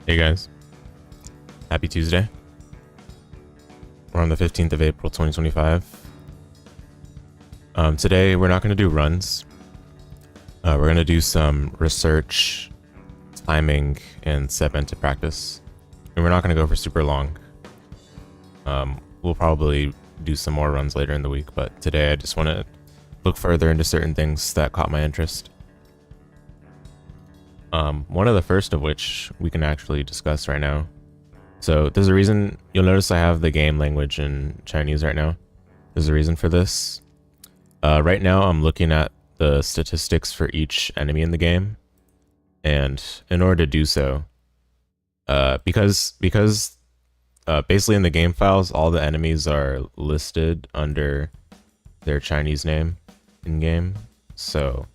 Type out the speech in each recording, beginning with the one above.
Hey guys, happy Tuesday. We're on the 15th of April 2025. Today we're not going to do runs. We're going to do some research, timing, and segment to practice. And we're not going to go for super long. We'll probably do some more runs later in the week, but today I just want to look further into certain things that caught my interest. One of the first of which we can actually discuss right now. So there's a reason, you'll notice I have the game language in Chinese right now. There's a reason for this. Right now I'm looking at the statistics for each enemy in the game. And in order to do so, because basically in the game files, all the enemies are listed under their Chinese name in game. So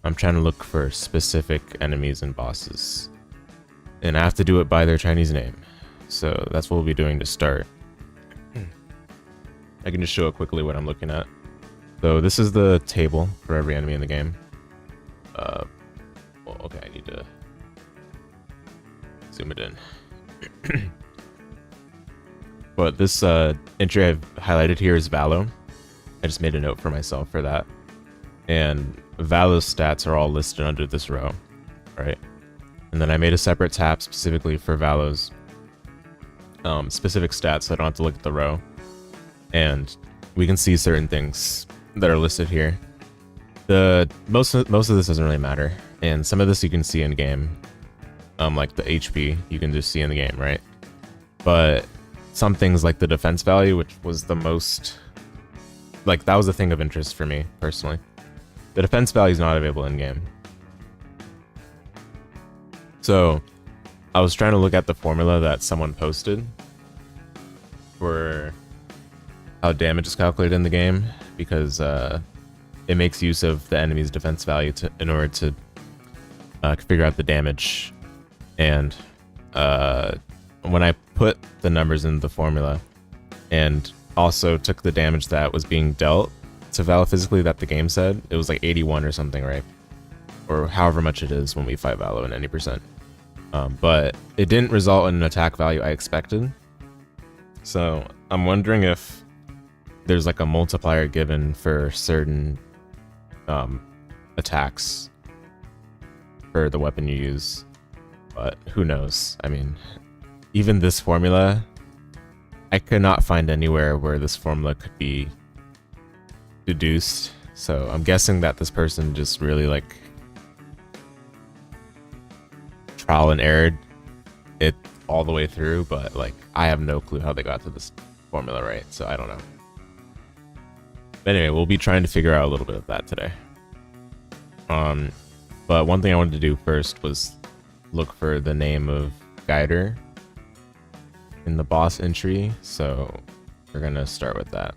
I'm trying to look for specific enemies and bosses, and I have to do it by their Chinese name. So that's what we'll be doing to start. I can just show it quickly what I'm looking at. So this is the table for every enemy in the game. Well, okay, I need to zoom it in. But this entry I've highlighted here is Valo. I just made a note for myself for that. And Valo's stats are all listed under this row, right? And then I made a separate tab specifically for Valo's specific stats, so I don't have to look at the row. And we can see certain things that are listed here. Most of this doesn't really matter, and some of this you can see in game, like the HP you can just see in the game, right? But some things like the defense value, which was the most, like, that was the thing of interest for me personally. The defense value is not available in game. So I was trying to look at the formula that someone posted for how damage is calculated in the game, because it makes use of the enemy's defense value in order to figure out the damage. And when I put the numbers in the formula and also took the damage that was being dealt to Valo physically that the game said, it was like 81 or something, right? Or however much it is when we fight Valo in any percent. But it didn't result in an attack value I expected. So I'm wondering if there's like a multiplier given for certain attacks for the weapon you use. But who knows? I mean, even this formula, I could not find anywhere where this formula could be deduced. So I'm guessing that this person just really like trial and errored it all the way through, but like I have no clue how they got to this formula, right? So I don't know. But anyway, we'll be trying to figure out a little bit of that today. But one thing I wanted to do first was look for the name of Guider in the boss entry, so we're gonna start with that.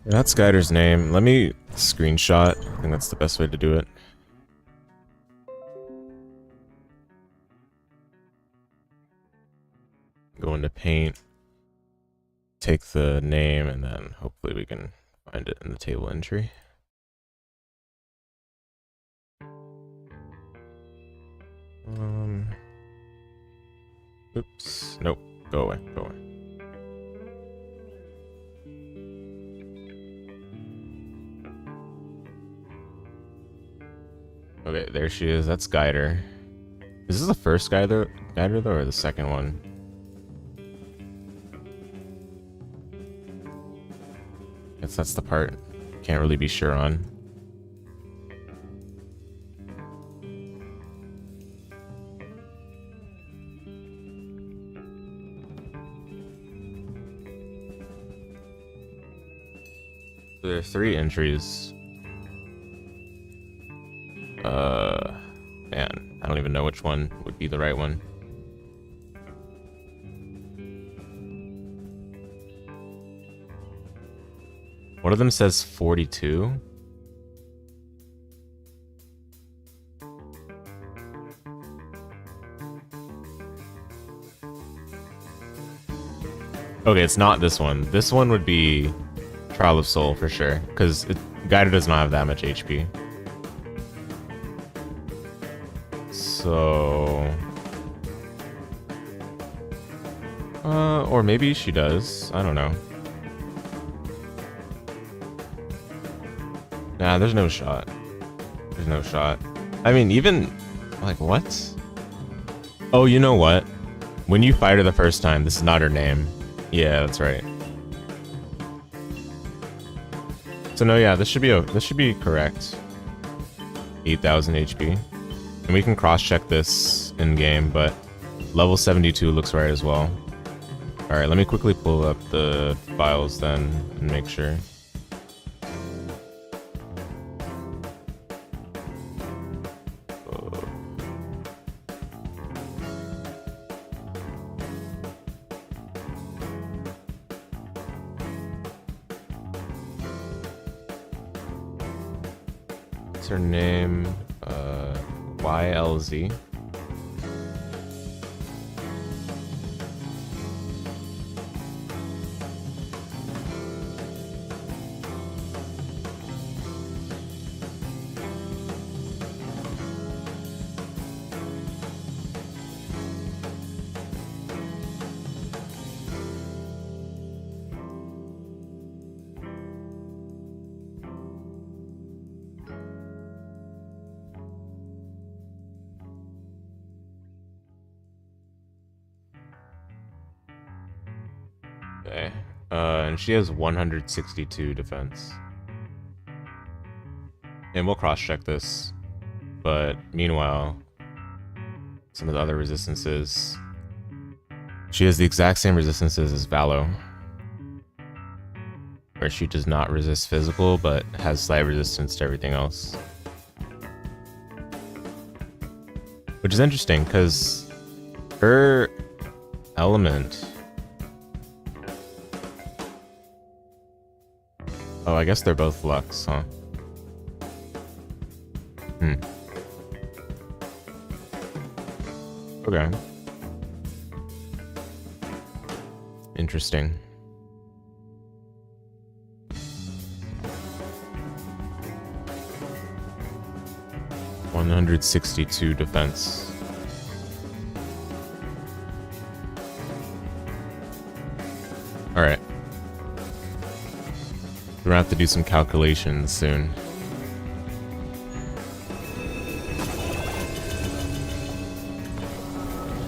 That's Guider's name. Let me screenshot. I think that's the best way to do it. Go into Paint, take the name, and then hopefully we can find it in the table entry. Oops. Nope. Go away. Go away. Okay, there she is. That's Guider. Is this the first Guider though, or the second one? Guess that's the part can't really be sure on. There are 3 entries. Man, I don't even know which one would be the right one. One of them says 42. Okay, it's not this one. This one would be Trial of Soul for sure, because Guided does not have that much HP. So... or maybe she does. I don't know. Nah, there's no shot. There's no shot. I mean, even... Like, what? Oh, you know what? When you fight her the first time, this is not her name. Yeah, that's right. So no, yeah, this should be correct. 8,000 HP. And we can cross-check this in-game, but level 72 looks right as well. Alright, let me quickly pull up the files then and make sure. What's her name? YLZ. Okay, and she has 162 defense. And we'll cross-check this, but meanwhile, some of the other resistances. She has the exact same resistances as Valo, where she does not resist physical, but has slight resistance to everything else. Which is interesting, because her element... Oh, I guess they're both Lux, huh? Okay. Interesting. $162 defense. Alright. We're gonna have to do some calculations soon.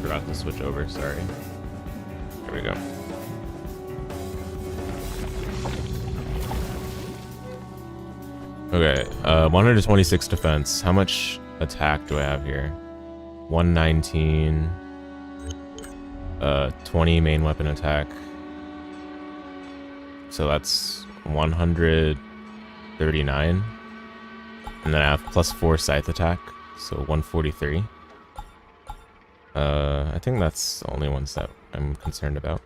Forgot to switch over, sorry. There we go. Okay, 126 defense. How much attack do I have here? 119. 20 main weapon attack. So that's 139. And then I have +4 scythe attack, so 143. I think that's the only ones that I'm concerned about.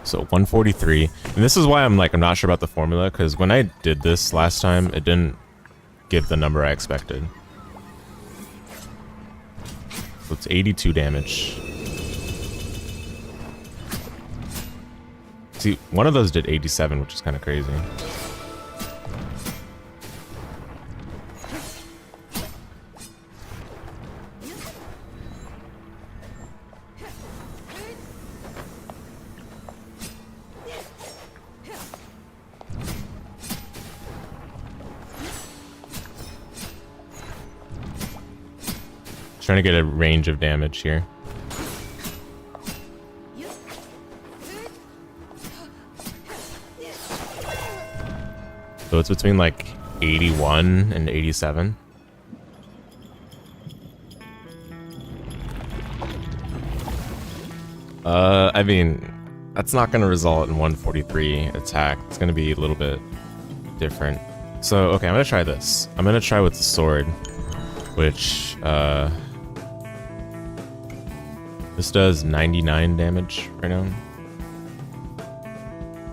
So 143, and this is why I'm not sure about the formula, because when I did this last time, it didn't give the number I expected. So it's 82 damage. See, one of those did 87, which is kind of crazy. Trying to get a range of damage here. So it's between 81 and 87. I mean, that's not going to result in 143 attack. It's going to be a little bit different. So, okay, I'm going to try this. I'm going to try with the sword, which, this does 99 damage right now.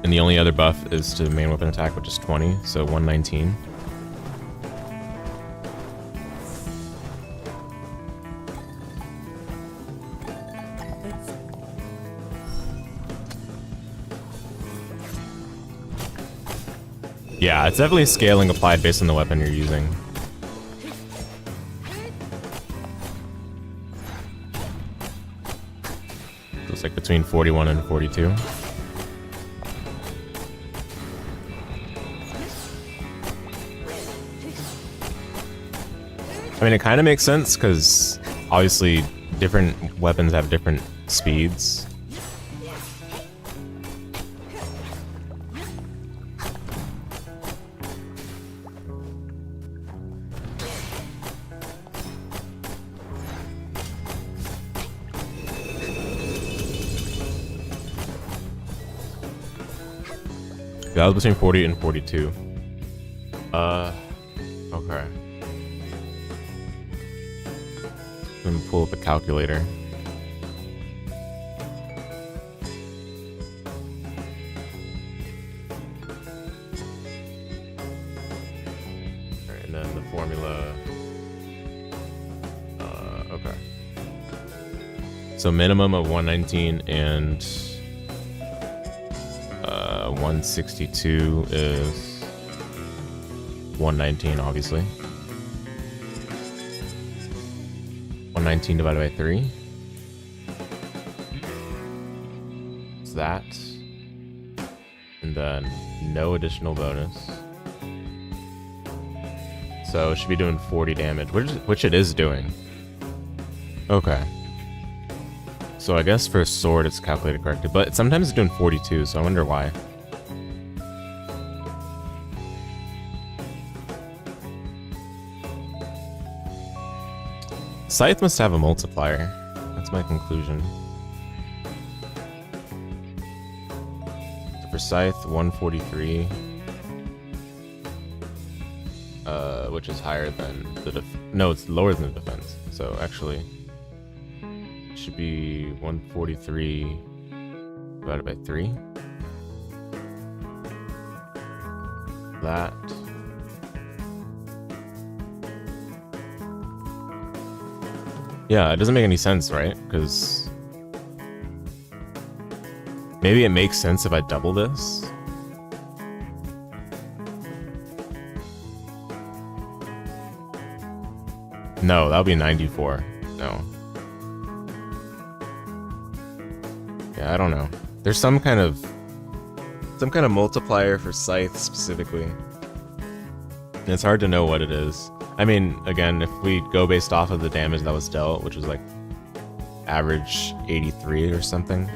And the only other buff is to main weapon attack, which is 20, so 119. Yeah, it's definitely scaling applied based on the weapon you're using. It's like between 41 and 42. I mean, it kind of makes sense because obviously different weapons have different speeds. That was between 40 and 42. Okay. Let me pull up a calculator. Alright, and then the formula. Okay. So minimum of 119 and 162 is 119, obviously. 119 divided by 3 is that. And then no additional bonus. So it should be doing 40 damage, which it is doing. Okay. So I guess for sword it's calculated correctly, but sometimes it's doing 42, so I wonder why. Scythe must have a multiplier. That's my conclusion. So for Scythe, 143. Which is higher than the no, it's lower than the defense. So actually, it should be 143 divided by 3. That. Yeah, it doesn't make any sense, right? Because maybe it makes sense if I double this. No, that would be 94. No. Yeah, I don't know. There's some kind of multiplier for Scythe specifically. And it's hard to know what it is. I mean, again, if we go based off of the damage that was dealt, which was like average 83 or something.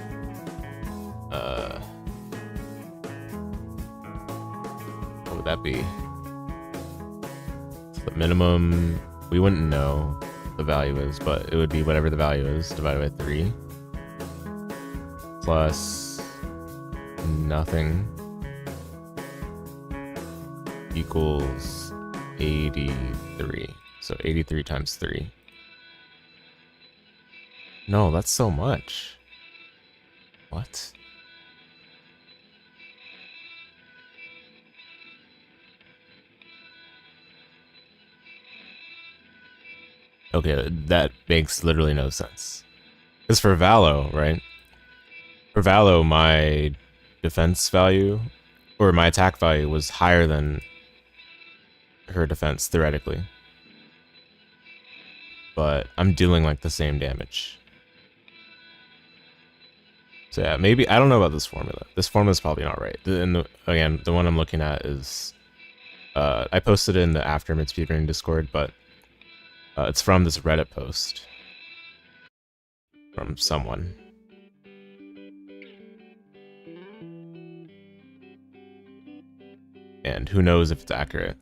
What would that be? So the minimum, we wouldn't know the value is, but it would be whatever the value is divided by 3 plus nothing equals 83. So 83 times 3. No, that's so much. What? Okay, that makes literally no sense. Because for Valo, right? For Valo, my defense value, or my attack value, was higher than her defense, theoretically. But I'm dealing like the same damage. So yeah, maybe, I don't know about this formula. This formula is probably not right. Again, the one I'm looking at is, I posted it in the Afterimage speedrunning Discord, but it's from this Reddit post. From someone. And who knows if it's accurate.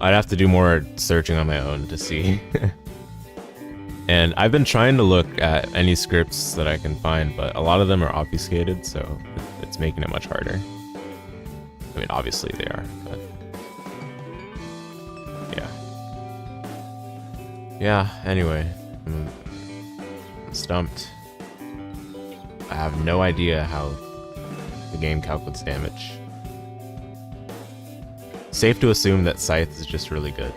I'd have to do more searching on my own to see. And I've been trying to look at any scripts that I can find, but a lot of them are obfuscated, so it's making it much harder. I mean, obviously they are, but yeah. Yeah, anyway. I'm stumped. I have no idea how the game calculates damage. Safe to assume that Scythe is just really good.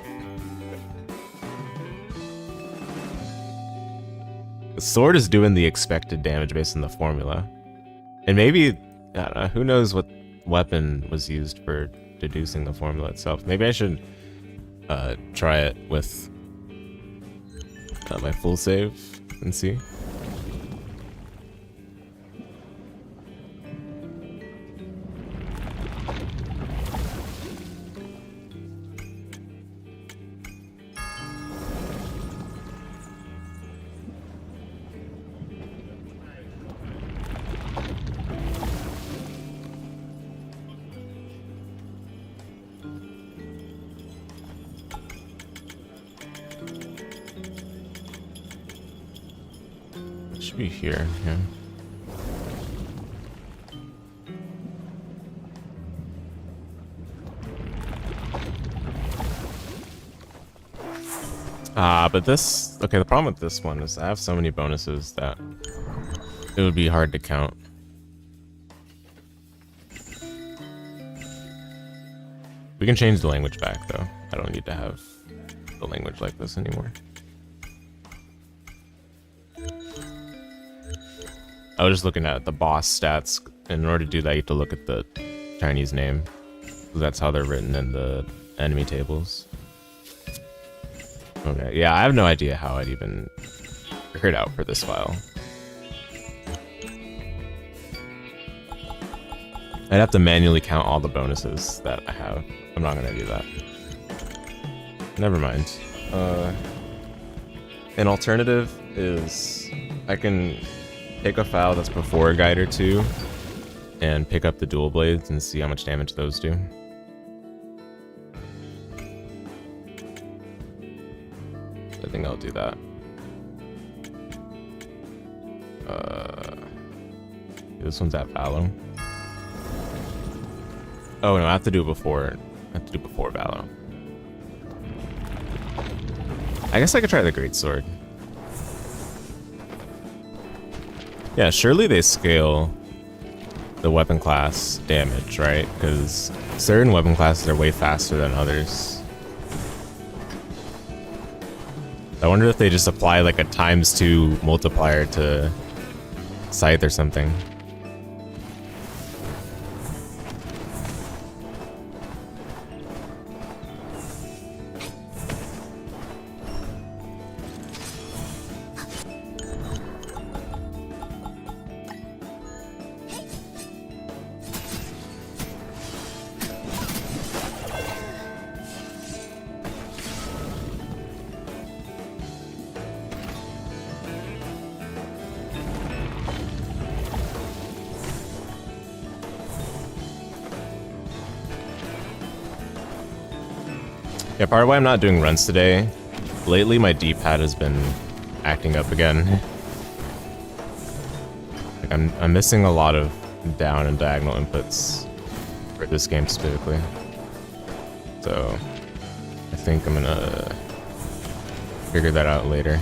The sword is doing the expected damage based on the formula. And maybe, I don't know, who knows what weapon was used for deducing the formula itself. Maybe I should try it with my full save and see. Should be here, yeah. But this, okay, the problem with this one is I have so many bonuses that it would be hard to count. We can change the language back though. I don't need to have the language like this anymore. I was just looking at the boss stats. In order to do that, you have to look at the Chinese name. That's how they're written in the enemy tables. Okay, yeah, I have no idea how I'd even figure it out for this file. I'd have to manually count all the bonuses that I have. I'm not gonna do that. Never mind. An alternative is I can take a file that's before a guide or two and pick up the dual blades and see how much damage those do. I think I'll do that. This one's at Valo. Oh no, I have to do it before. I have to do it before Valo. I guess I could try the Greatsword. Yeah, surely they scale the weapon class damage, right? Because certain weapon classes are way faster than others. I wonder if they just apply like a ×2 multiplier to Scythe or something. Yeah, part of why I'm not doing runs today, lately my D-pad has been acting up again. Like I'm missing a lot of down and diagonal inputs for this game specifically. So I think I'm gonna figure that out later.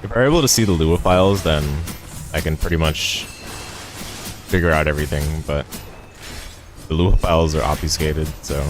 If I'm able to see the Lua files, then I can pretty much figure out everything, but the Lua files are obfuscated, so...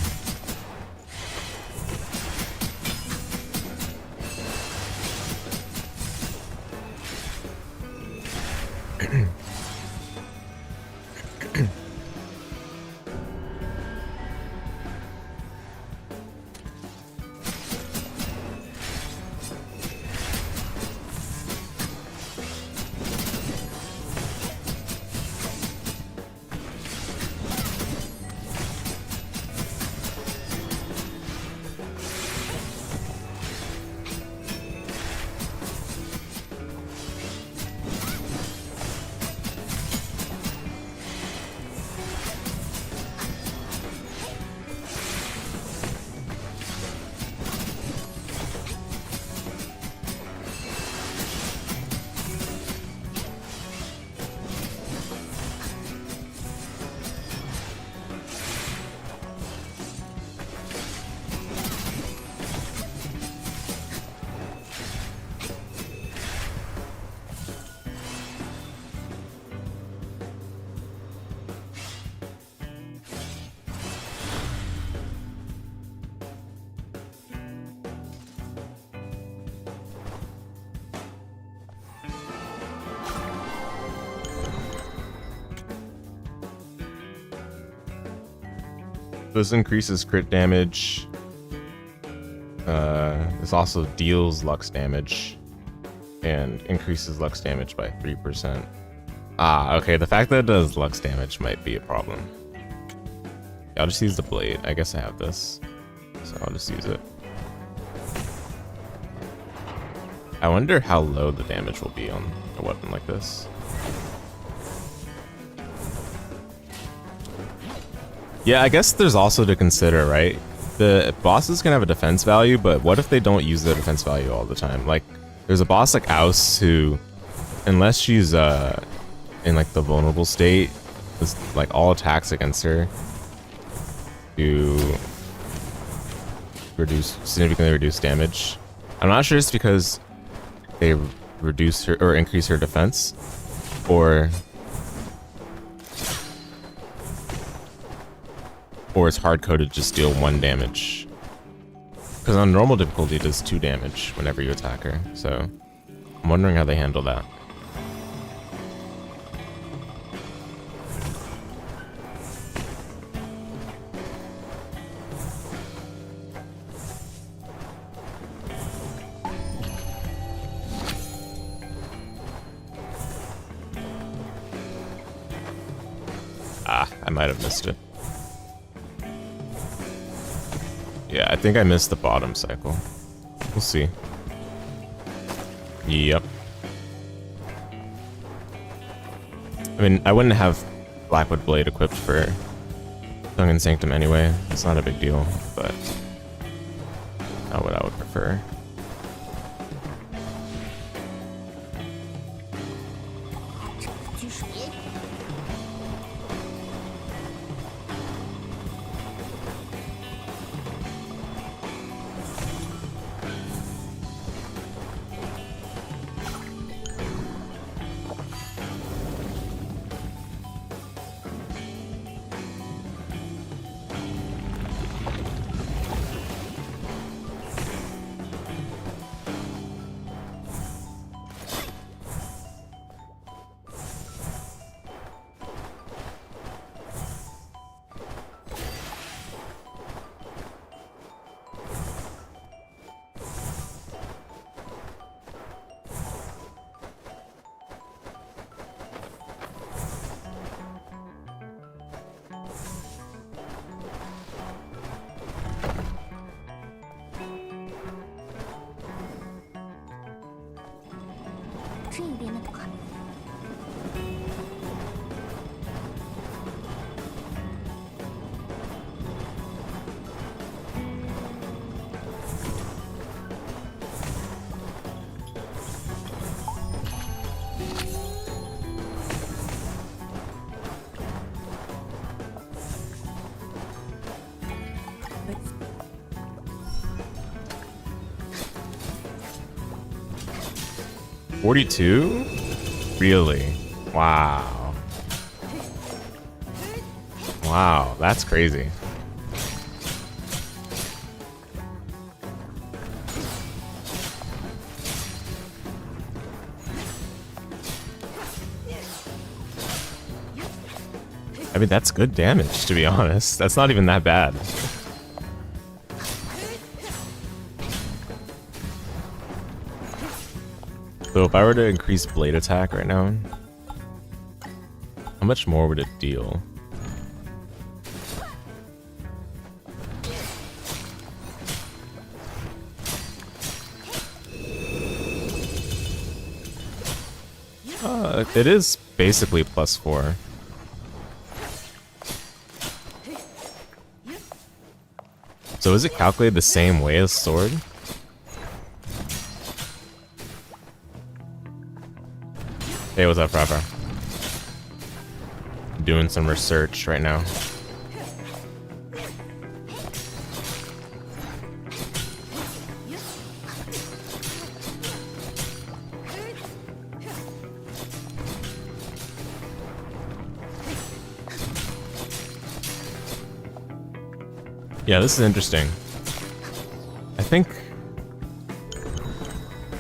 This increases crit damage. This also deals lux damage and increases lux damage by 3%. Ah, okay, the fact that it does lux damage might be a problem. I'll just use the blade. I guess I have this, so I'll just use it. I wonder how low the damage will be on a weapon like this. Yeah, I guess there's also to consider, right? The bosses can have a defense value, but what if they don't use their defense value all the time? Like, there's a boss like Aus who, unless she's in like the vulnerable state, is like all attacks against her to significantly reduce damage. I'm not sure it's because they reduce her or increase her defense, or it's hard-coded to just deal 1 damage. Because on normal difficulty it does 2 damage whenever you attack her, so I'm wondering how they handle that. Ah, I might have missed it. Yeah, I think I missed the bottom cycle. We'll see. Yep. I mean, I wouldn't have Blackwood Blade equipped for Tongue and Sanctum anyway. It's not a big deal, but not what I would prefer. $42? Really? Wow. Wow, that's crazy. I mean, that's good damage, to be honest. That's not even that bad. So if I were to increase blade attack right now, how much more would it deal? It is basically +4. So is it calculated the same way as sword? Hey, what's up, Rafa? Doing some research right now. Yeah, this is interesting. I think...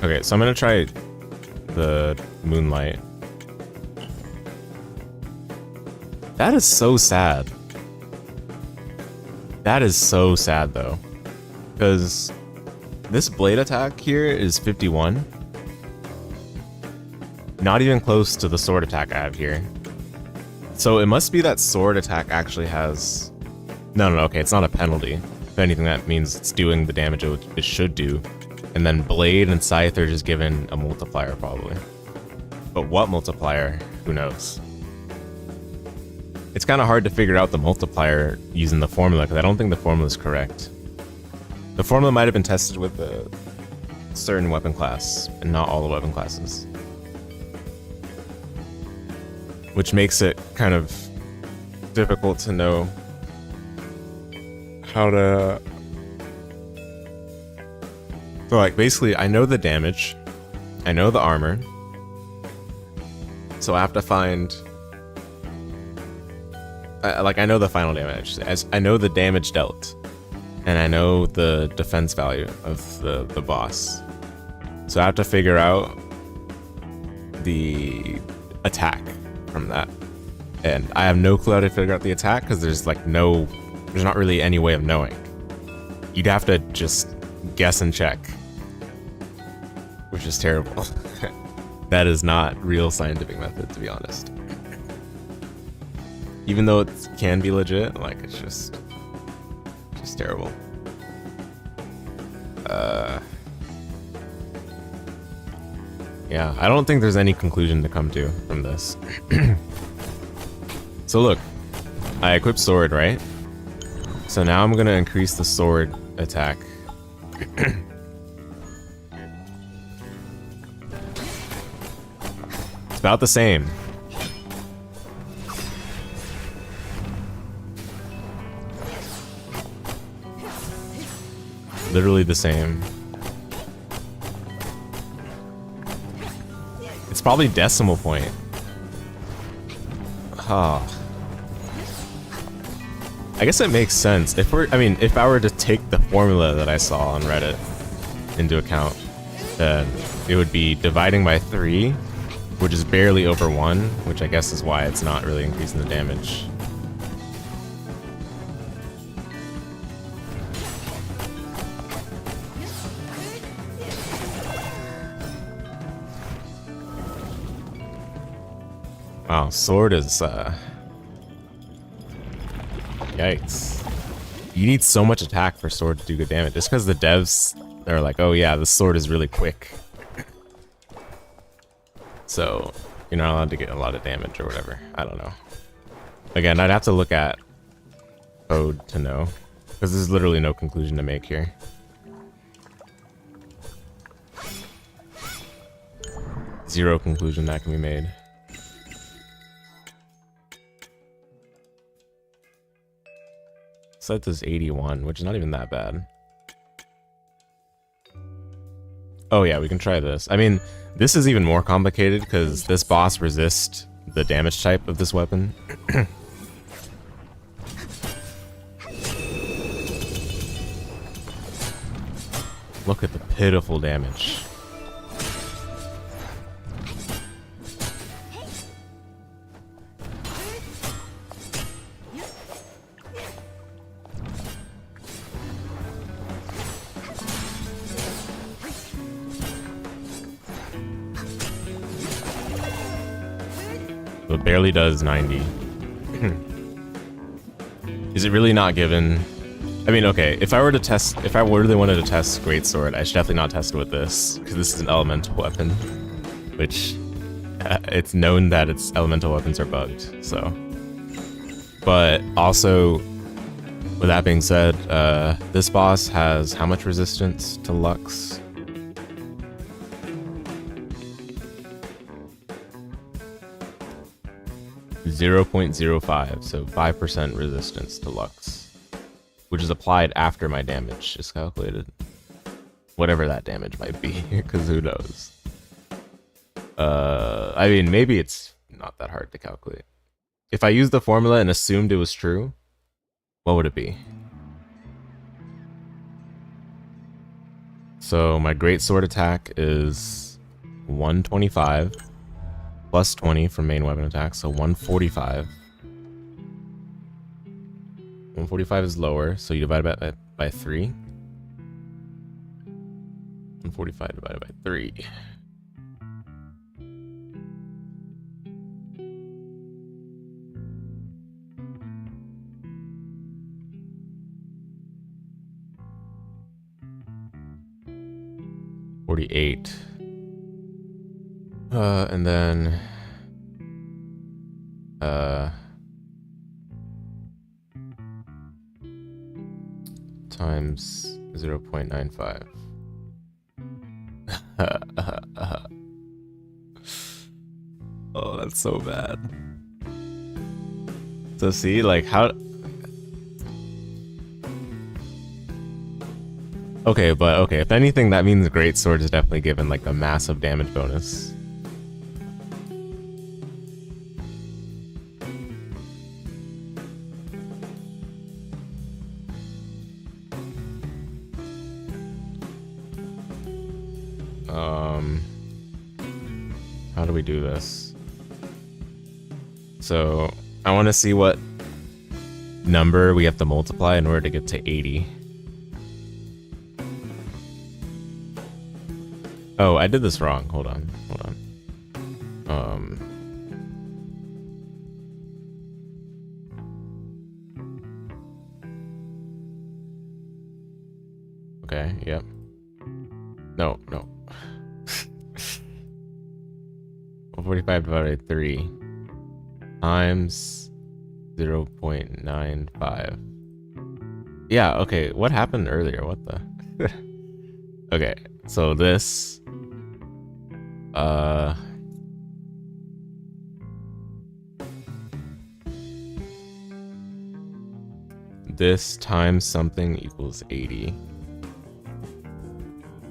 Okay, so I'm gonna try the Moonlight. That is so sad. That is so sad though, because this blade attack here is 51. Not even close to the sword attack I have here. So it must be that sword attack actually has... No, okay, it's not a penalty. If anything, that means it's doing the damage it should do. And then blade and scythe are just given a multiplier probably. But what multiplier? Who knows? It's kind of hard to figure out the multiplier using the formula, because I don't think the formula is correct. The formula might have been tested with a certain weapon class, and not all the weapon classes. Which makes it kind of difficult to know how to... So like, basically, I know the damage, I know the armor, so I have to find... I know the final damage, I know the damage dealt, and I know the defense value of the boss. So I have to figure out the attack from that. And I have no clue how to figure out the attack, because there's not really any way of knowing. You'd have to just guess and check, which is terrible. That is not real scientific method, to be honest. Even though it can be legit, like, it's just terrible. Yeah, I don't think there's any conclusion to come to from this. So look, I equipped sword, right? So now I'm gonna increase the sword attack. It's about the same. Literally the same. It's probably decimal point. Oh. I guess it makes sense. If I were to take the formula that I saw on Reddit into account, then it would be dividing by 3, which is barely over 1, which I guess is why it's not really increasing the damage. Wow, sword is, yikes. You need so much attack for sword to do good damage, just because the devs are like, oh yeah, the sword is really quick. So, you're not allowed to get a lot of damage or whatever. I don't know. Again, I'd have to look at code to know, because there's literally no conclusion to make here. Zero conclusion that can be made. Set is 81, which is not even that bad. Oh yeah, we can try this. I mean, this is even more complicated because this boss resists the damage type of this weapon. Look at the pitiful damage. It barely does 90. Is it really not given? I mean, okay, if I really wanted to test Greatsword, I should definitely not test it with this, because this is an elemental weapon, which it's known that its elemental weapons are bugged, so. But also, with that being said, this boss has how much resistance to Lux? .05, so 5% resistance to Lux, which is applied after my damage is calculated. Whatever that damage might be, because who knows? I mean, maybe it's not that hard to calculate. If I used the formula and assumed it was true, what would it be? So my greatsword attack is 125. Plus 20 from main weapon attack, so 145. 145 is lower, so you divide by 3. 145 divided by 3. $48. And then times 0.95. Oh, that's so bad. So see, like, how... Okay, but okay, if anything, that means Greatsword is definitely given, like, a massive damage bonus. How do we do this? So, I want to see what number we have to multiply in order to get to 80. Oh, I did this wrong. Hold on. Okay, yep. No. 145 divided by 3 times 0.95. Yeah, okay, what happened earlier? What the? Okay, so this... this times something equals 80.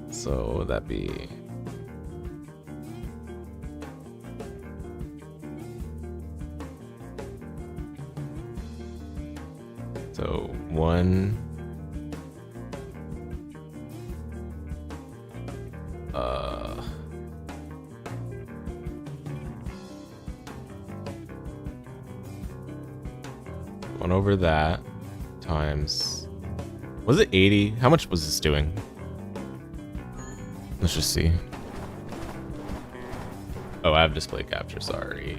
So would that be... So 1... one over that times... Was it 80? How much was this doing? Let's just see. Oh, I have display capture. Sorry.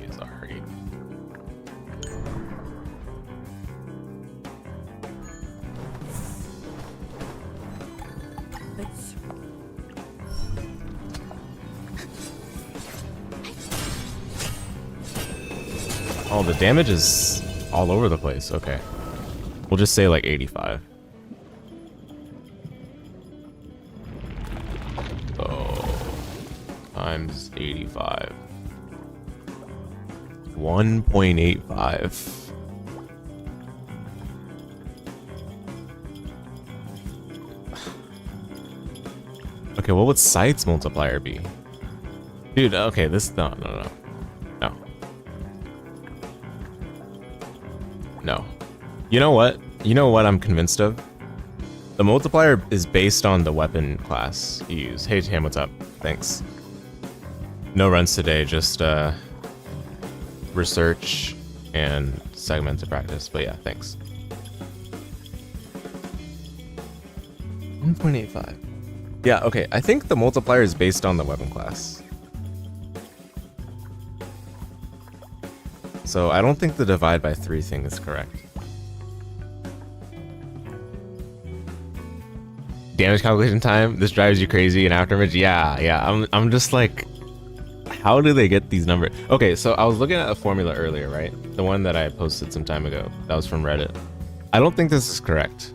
Oh, the damage is all over the place. Okay. We'll just say like 85. Times 85. 1.85. Okay, what would Sight's multiplier be? Dude, okay, this... No. You know what? You know what I'm convinced of? The multiplier is based on the weapon class you use. Hey, Tam, what's up? Thanks. No runs today, just research and segmented practice. But yeah, thanks. 1.85. Yeah, okay. I think the multiplier is based on the weapon class. So I don't think the divide by 3 thing is correct. Damage calculation time? This drives you crazy in Afterimage? Yeah. I'm just like... How do they get these numbers? Okay, so I was looking at a formula earlier, right? The one that I posted some time ago. That was from Reddit. I don't think this is correct.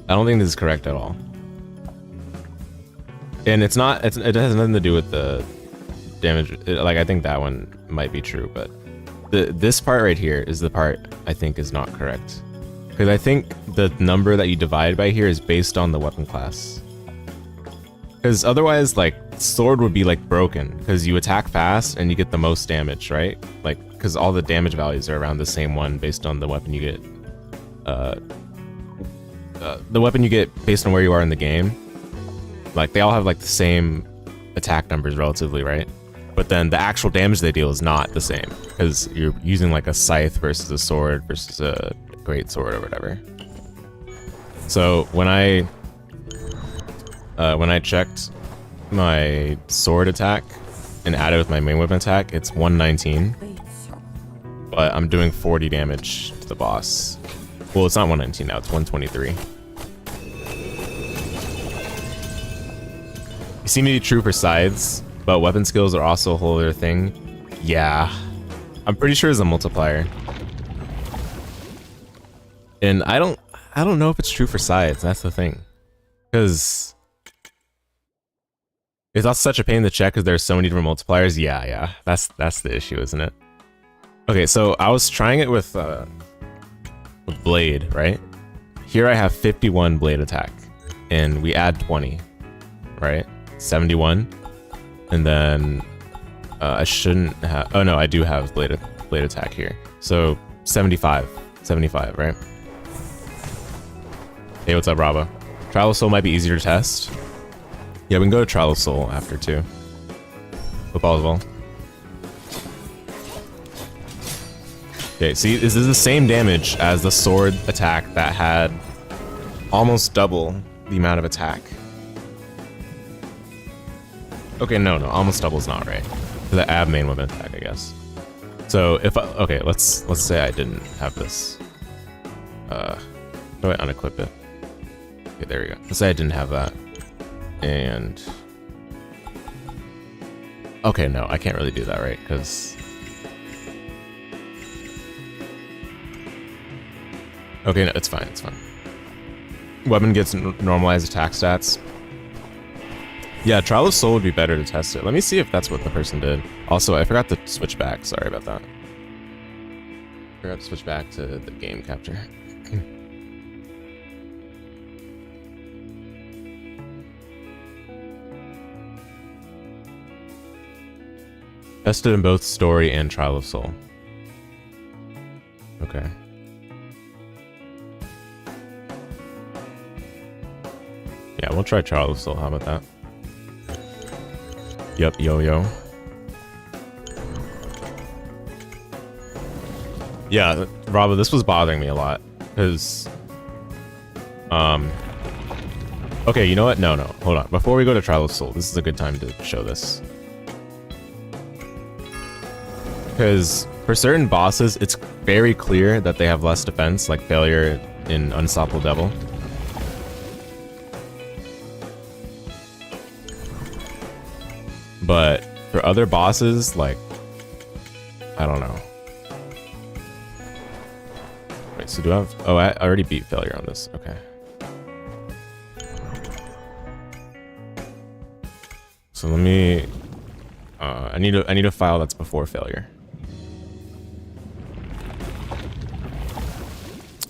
I don't think this is correct at all. And it's not... it has nothing to do with the damage. Like, I think that one might be true, but... This part right here is the part I think is not correct. Because I think the number that you divide by here is based on the weapon class. Because otherwise, like, sword would be, like, broken. Because you attack fast and you get the most damage, right? Like, because all the damage values are around the same one based on the weapon you get. The weapon you get based on where you are in the game. Like, they all have, like, the same attack numbers relatively, right? but then the actual damage they deal is not the same because you're using like a scythe versus a sword versus a great sword or whatever. So when I checked my sword attack and added with my main weapon attack, it's 119, but I'm doing 40 damage to the boss. Well, it's not 119 now, it's 123. You seem to be true for scythes, but weapon skills are also a whole other thing. Yeah, I'm pretty sure it's a multiplier. And I don't know if it's true for scythes, that's the thing. Because it's also such a pain to check because there's so many different multipliers. Yeah, that's the issue, isn't it? Okay, so I was trying it with blade, right? Here I have 51 blade attack, and we add 20, right? 71, and then I shouldn't have. Oh no, I do have blade attack here. So 75, right? Hey, what's up, Raba? Trial of Soul might be easier to test. Yeah, we can go to Trial of Soul after too. Hope all is well. Okay, see, this is the same damage as the sword attack that had almost double the amount of attack. Okay, no, almost double is not right. The ab main weapon attack, I guess. So if okay, let's say I didn't have this. How do I unequip it? Okay, there we go. Let's say I didn't have that. And okay, no, I can't really do that, right? Because okay, no, it's fine, it's fine. Weapon gets normalized attack stats. Yeah, Trial of Soul would be better to test it. Let me see if that's what the person did. Also, I forgot to switch back. Sorry about that. Forgot to switch back to the game capture. Tested in both Story and Trial of Soul. Okay. Yeah, we'll try Trial of Soul. How about that? Yep, yo. Yeah, Robo, this was bothering me a lot. Because... okay, you know what? No, hold on. Before we go to Trial of Soul, this is a good time to show this. Because for certain bosses, it's very clear that they have less defense, like Failure in Unstoppable Devil. But for other bosses, like, I don't know. Wait, so do I have... Oh, I already beat Failure on this. Okay. So let me... I need a file that's before Failure.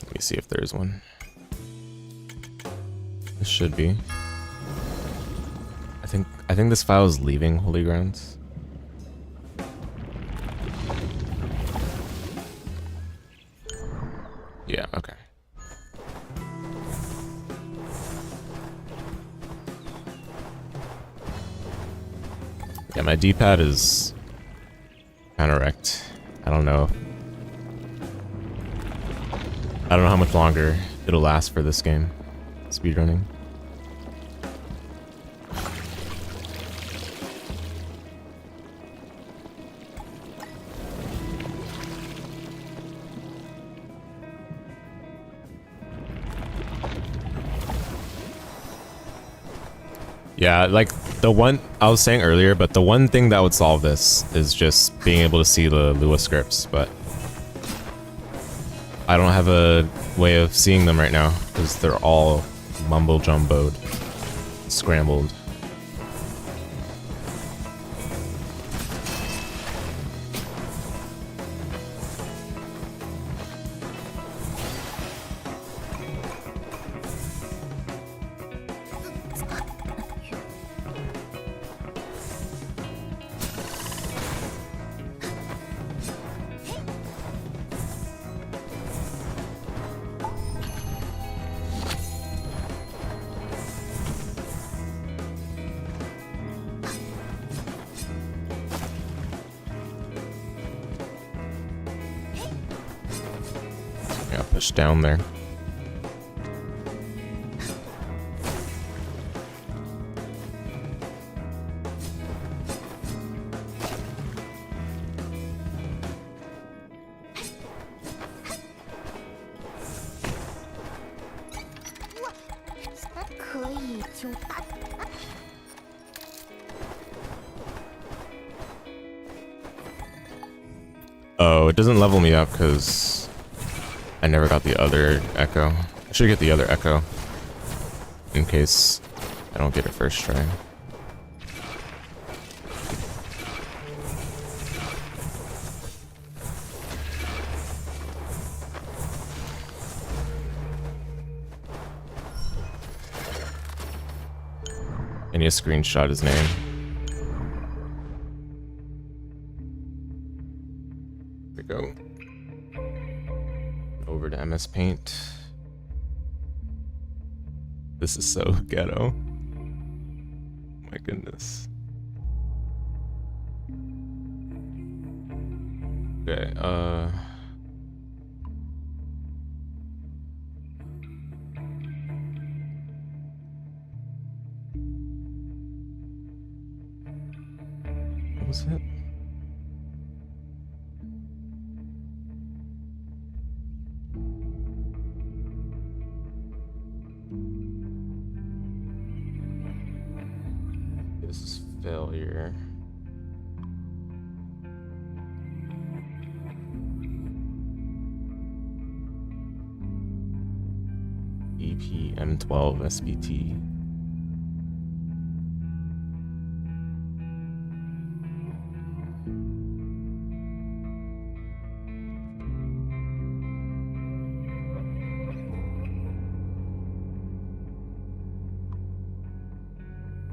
Let me see if there's one. This should be. I think this file is leaving Holy Grounds. Yeah, okay. Yeah, my D-pad is kind of wrecked. I don't know how much longer it'll last for this game. Speedrunning. Yeah, like the one I was saying earlier, but the one thing that would solve this is just being able to see the Lua scripts, but I don't have a way of seeing them right now because they're all mumble-jumboed, scrambled. got pushed down there. Oh, it doesn't level me up because I never got the other echo. I should get the other echo in case I don't get it first try. I need to screenshot his name. Go over to MS Paint. This is so ghetto. My goodness. Okay, what was it? This is failure. EPM12 SPT.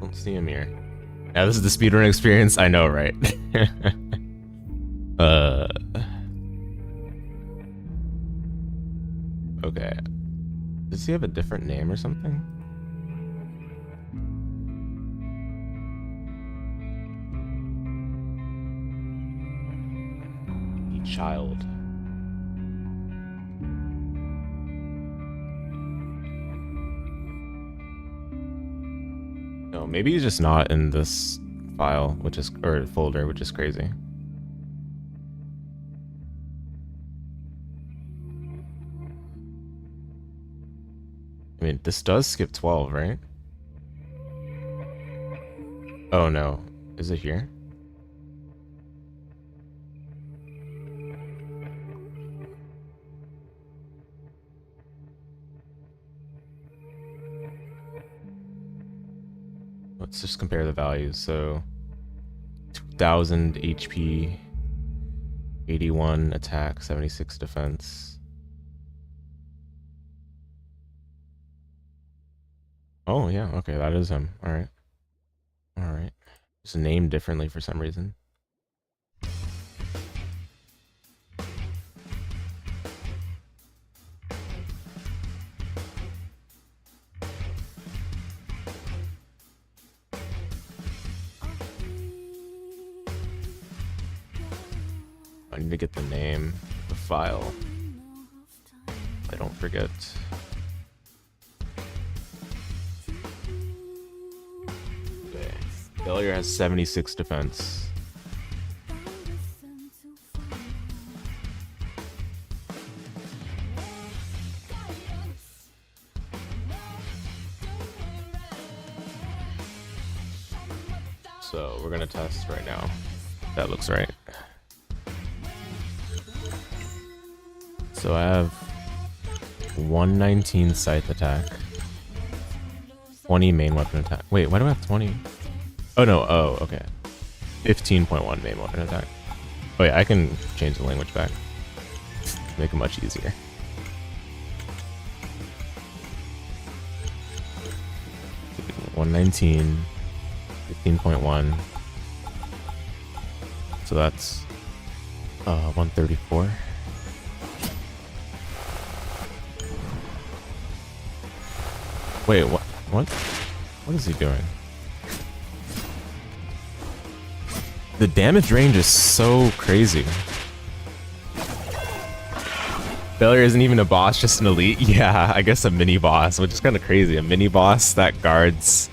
Don't see him here. Yeah, this is the speedrun experience. I know, right? Okay. Does he have a different name or something? Child. No, maybe he's just not in this file, which is, or folder, which is crazy. I mean, this does skip 12, right? Oh no, is it here? Let's just compare the values. So 2000 HP, 81 attack, 76 defense. Oh yeah, okay, that is him. Alright. Alright. Just named differently for some reason. I need to get the name, the file. I don't forget. Okay. Failure has 76 defense. So we're gonna test right now. That looks right. So I have 119 scythe attack, 20 main weapon attack. Wait, why do I have 20? Oh no, oh, okay. 15.1 main weapon attack. Oh yeah, I can change the language back. Make it much easier. $119, 15.1. So that's 134. Wait, what? What? What is he doing? The damage range is so crazy. Failure isn't even a boss, just an elite. Yeah, I guess a mini boss, which is kind of crazy. A mini boss that guards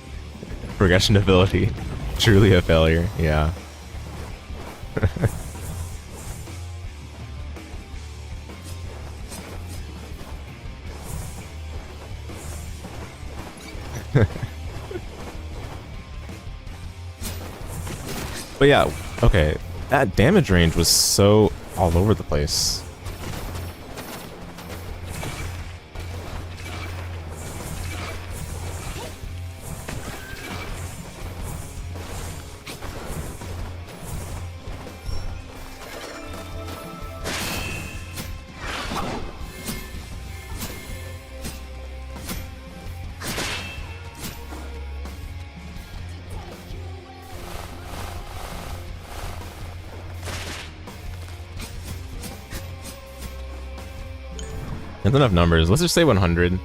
progression ability. Truly a failure, yeah. But yeah, okay. That damage range was so all over the place. That's enough numbers. Let's just say 100.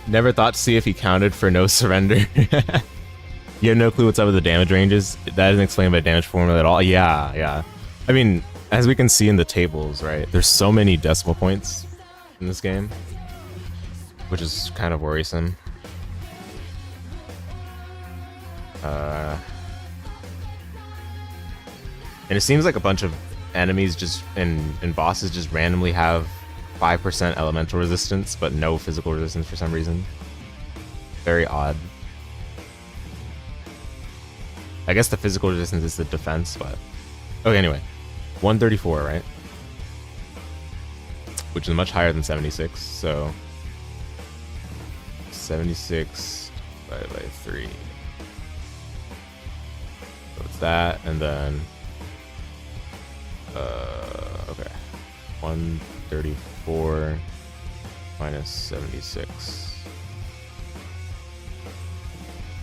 Never thought to see if he counted for no surrender. You have no clue what's up with the damage ranges? That isn't explained by damage formula at all. Yeah, yeah. I mean, as we can see in the tables, right? There's so many decimal points in this game, which is kind of worrisome. And it seems like a bunch of enemies just and bosses just randomly have 5% elemental resistance, but no physical resistance for some reason. Very odd. I guess the physical resistance is the defense, but... Okay, anyway. 134, right? Which is much higher than 76, so... 76 divided by 3. So it's that, and then... okay. 134 minus 76.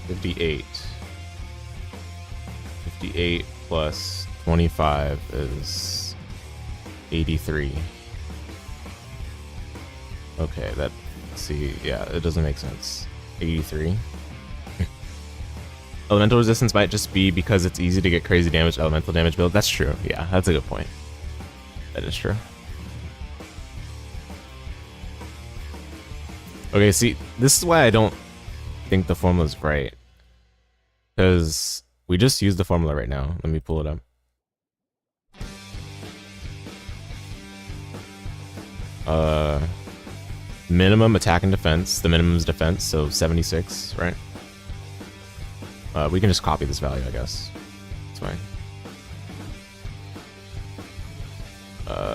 58. 58 plus 25 is 83. Okay, that... See, yeah, it doesn't make sense. 83. Elemental resistance might just be because it's easy to get crazy damage elemental damage build. That's true. Yeah, that's a good point. That is true. Okay, see, this is why I don't think the formula's right. Because we just used the formula right now. Let me pull it up. Minimum attack and defense. The minimum is defense, so 76, right? We can just copy this value, I guess. It's fine.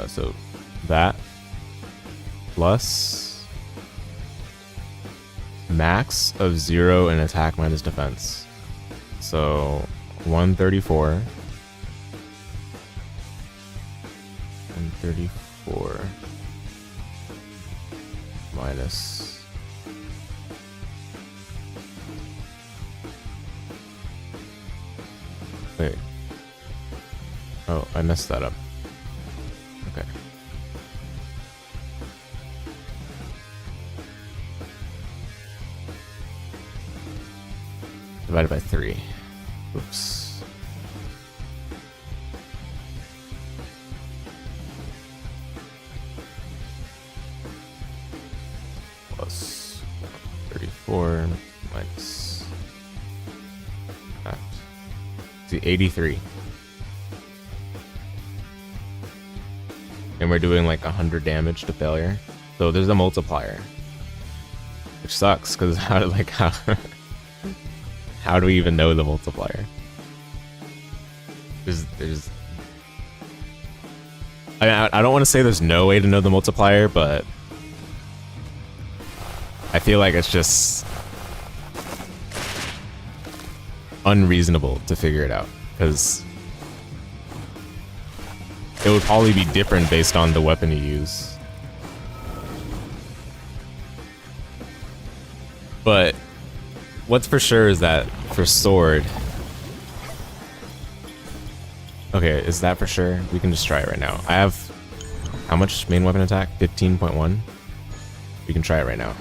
So that plus max of 0 and attack minus defense. So 134. 134 minus wait. Oh, I messed that up. Okay. Divided by 3. Oops. Plus 34 minus that. See, 83. And we're doing like 100 damage to failure. So there's a multiplier. Which sucks, because how do we even know the multiplier? I don't want to say there's no way to know the multiplier, but I feel like it's just unreasonable to figure it out, because it would probably be different based on the weapon you use. But what's for sure is that for sword... Okay, is that for sure? We can just try it right now. I have... How much main weapon attack? 15.1? We can try it right now.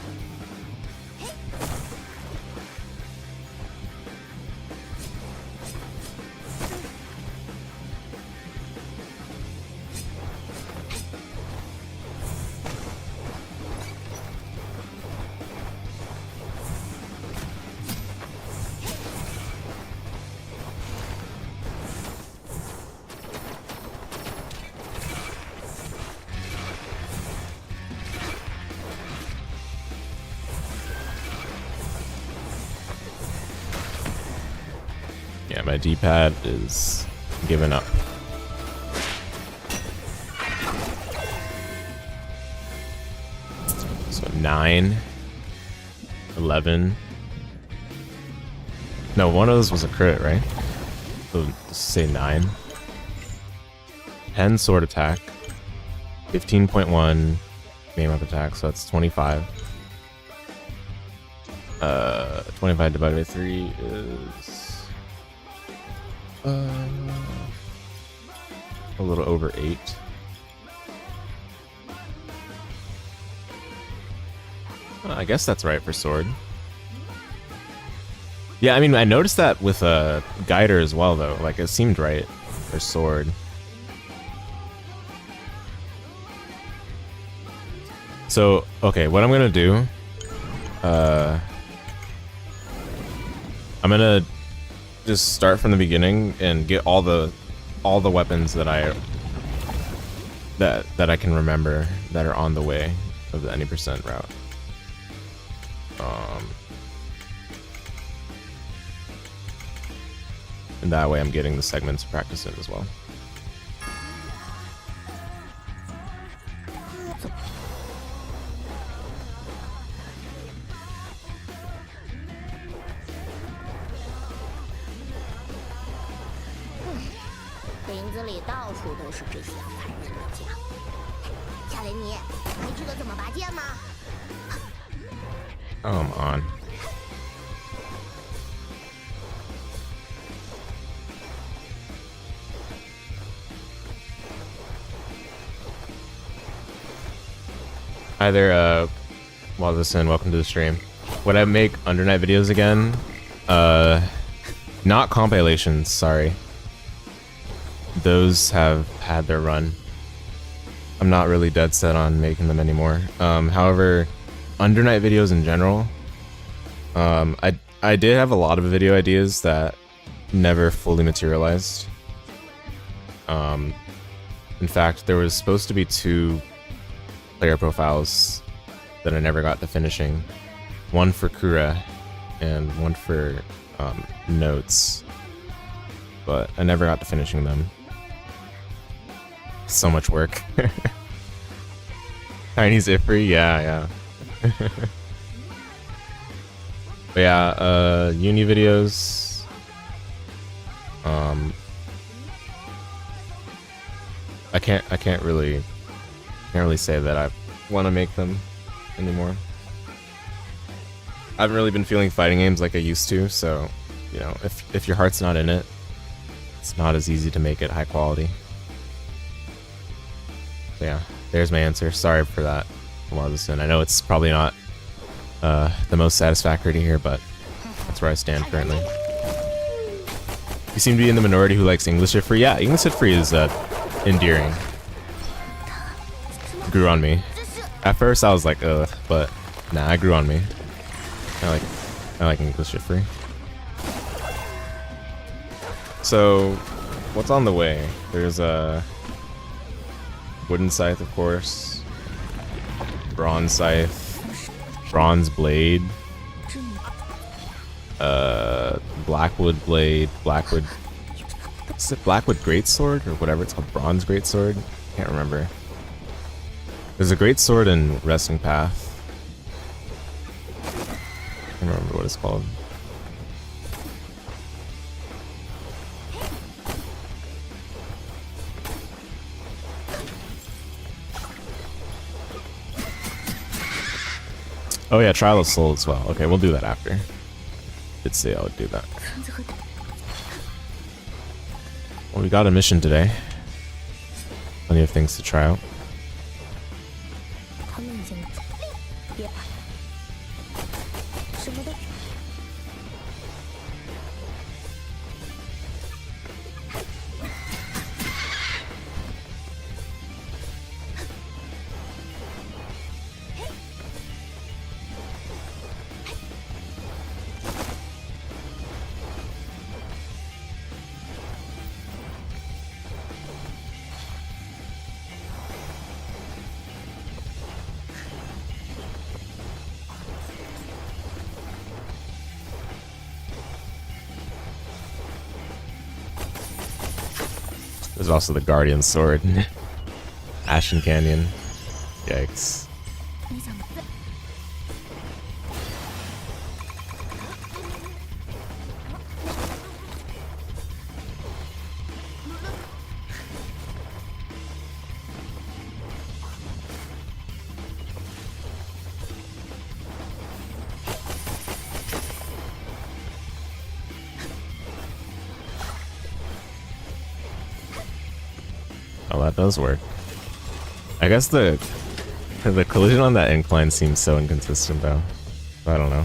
Alright, my D-pad is giving up. So 9, 11. No, one of those was a crit, right? So let's say 9. 10 sword attack. 15.1 game up attack, so that's 25. 25 divided by 3 is a little over 8. I guess that's right for sword. Yeah, I mean, I noticed that with a guider as well, though. Like, it seemed right for sword. So, okay, what I'm gonna do, I'm gonna just start from the beginning and get all the weapons that I can remember that are on the way of the any percent route. And that way I'm getting the segments to practice it as well. Come on. Hi there, Wazison, welcome to the stream. Would I make Under Night videos again? Not compilations, sorry. Those have had their run. I'm not really dead set on making them anymore. However, Under Night videos in general, I did have a lot of video ideas that never fully materialized. In fact, there was supposed to be 2 player profiles that I never got to finishing. One for Kura and one for Notes. But I never got to finishing them. So much work. Chinese Ifri, yeah. But yeah, uni videos. I can't really say that I want to make them anymore. I haven't really been feeling fighting games like I used to, so you know, if your heart's not in it, it's not as easy to make it high quality. So yeah, there's my answer. Sorry for that, Wazison. I know it's probably not the most satisfactory to hear, but that's where I stand currently. You seem to be in the minority who likes English Ifri. Yeah, English Ifri is endearing. Grew on me. At first I was like, ugh, but nah, it grew on me. I like English Ifri. So, what's on the way? There's a wooden scythe, of course. Bronze scythe. Bronze blade. Blackwood blade. Blackwood. Is it Blackwood greatsword or whatever it's called? Bronze greatsword. Can't remember. There's a greatsword in Resting Path. I can't remember what it's called. Oh yeah, Trial of Soul as well. Okay, we'll do that after. Did say I would do that. Well, we got a mission today. Plenty of things to try out. There's also the Guardian Sword. Ashen Canyon. Yikes. Oh, that does work. I guess the collision on that incline seems so inconsistent though. I don't know.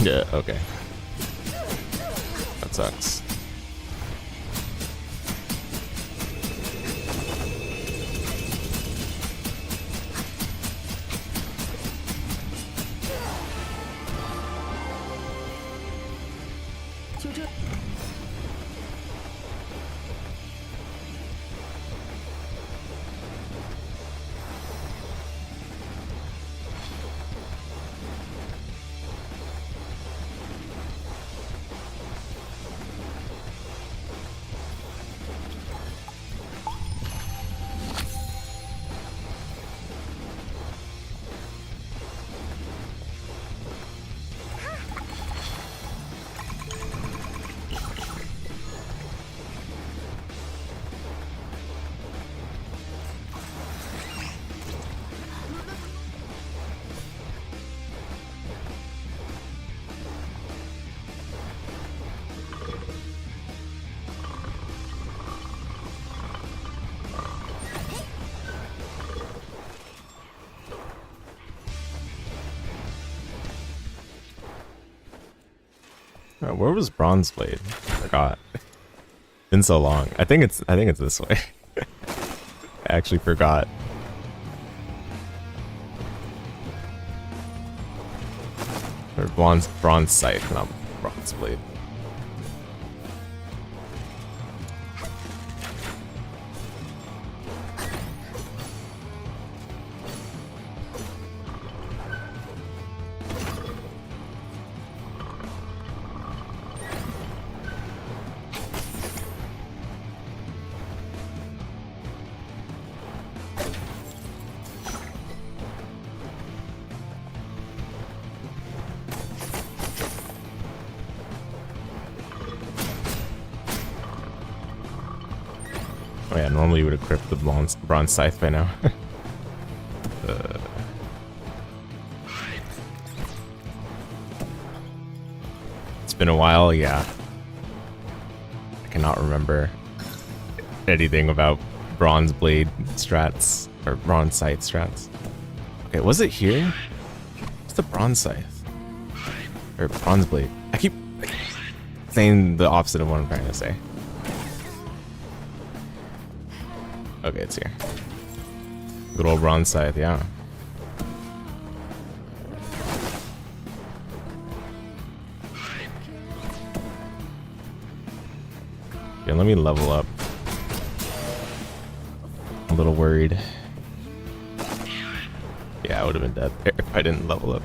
Yeah, okay. That sucks. Where was Bronze Blade? I forgot. Been so long. I think it's this way. I actually forgot. Or bronze scythe, not Bronze Blade. Oh yeah, normally you would equip the bronze scythe by now. It's been a while, yeah. I cannot remember anything about bronze blade strats or bronze scythe strats. Okay, was it here? What's the bronze scythe? Or bronze blade? I keep saying the opposite of what I'm trying to say. Okay, it's here. Good old bronze scythe, yeah. Yeah, let me level up. I'm a little worried. Yeah, I would have been dead if I didn't level up.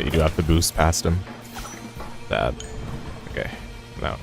Yeah, you do have to boost past him. Bad. Okay, now.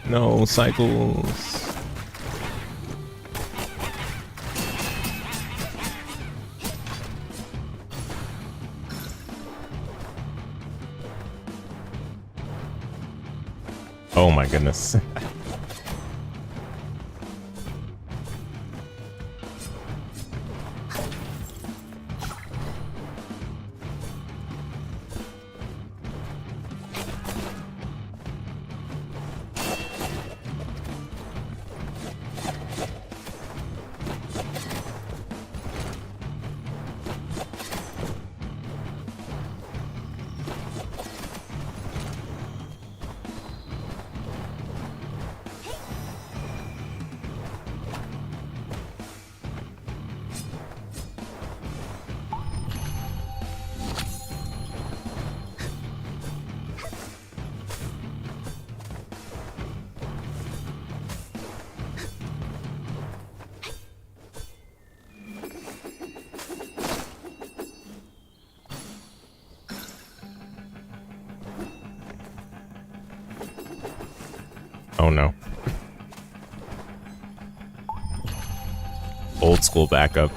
No, cycles. Oh my goodness. Oh no. Old school backup.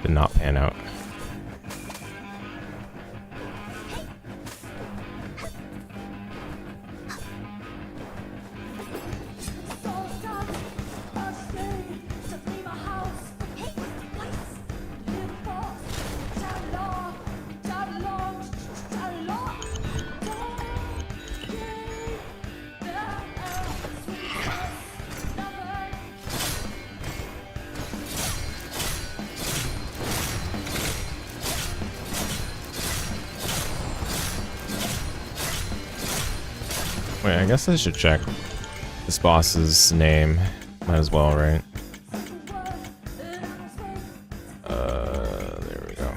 Did not pan out. Wait, I guess I should check this boss's name. Might as well, right? There we go.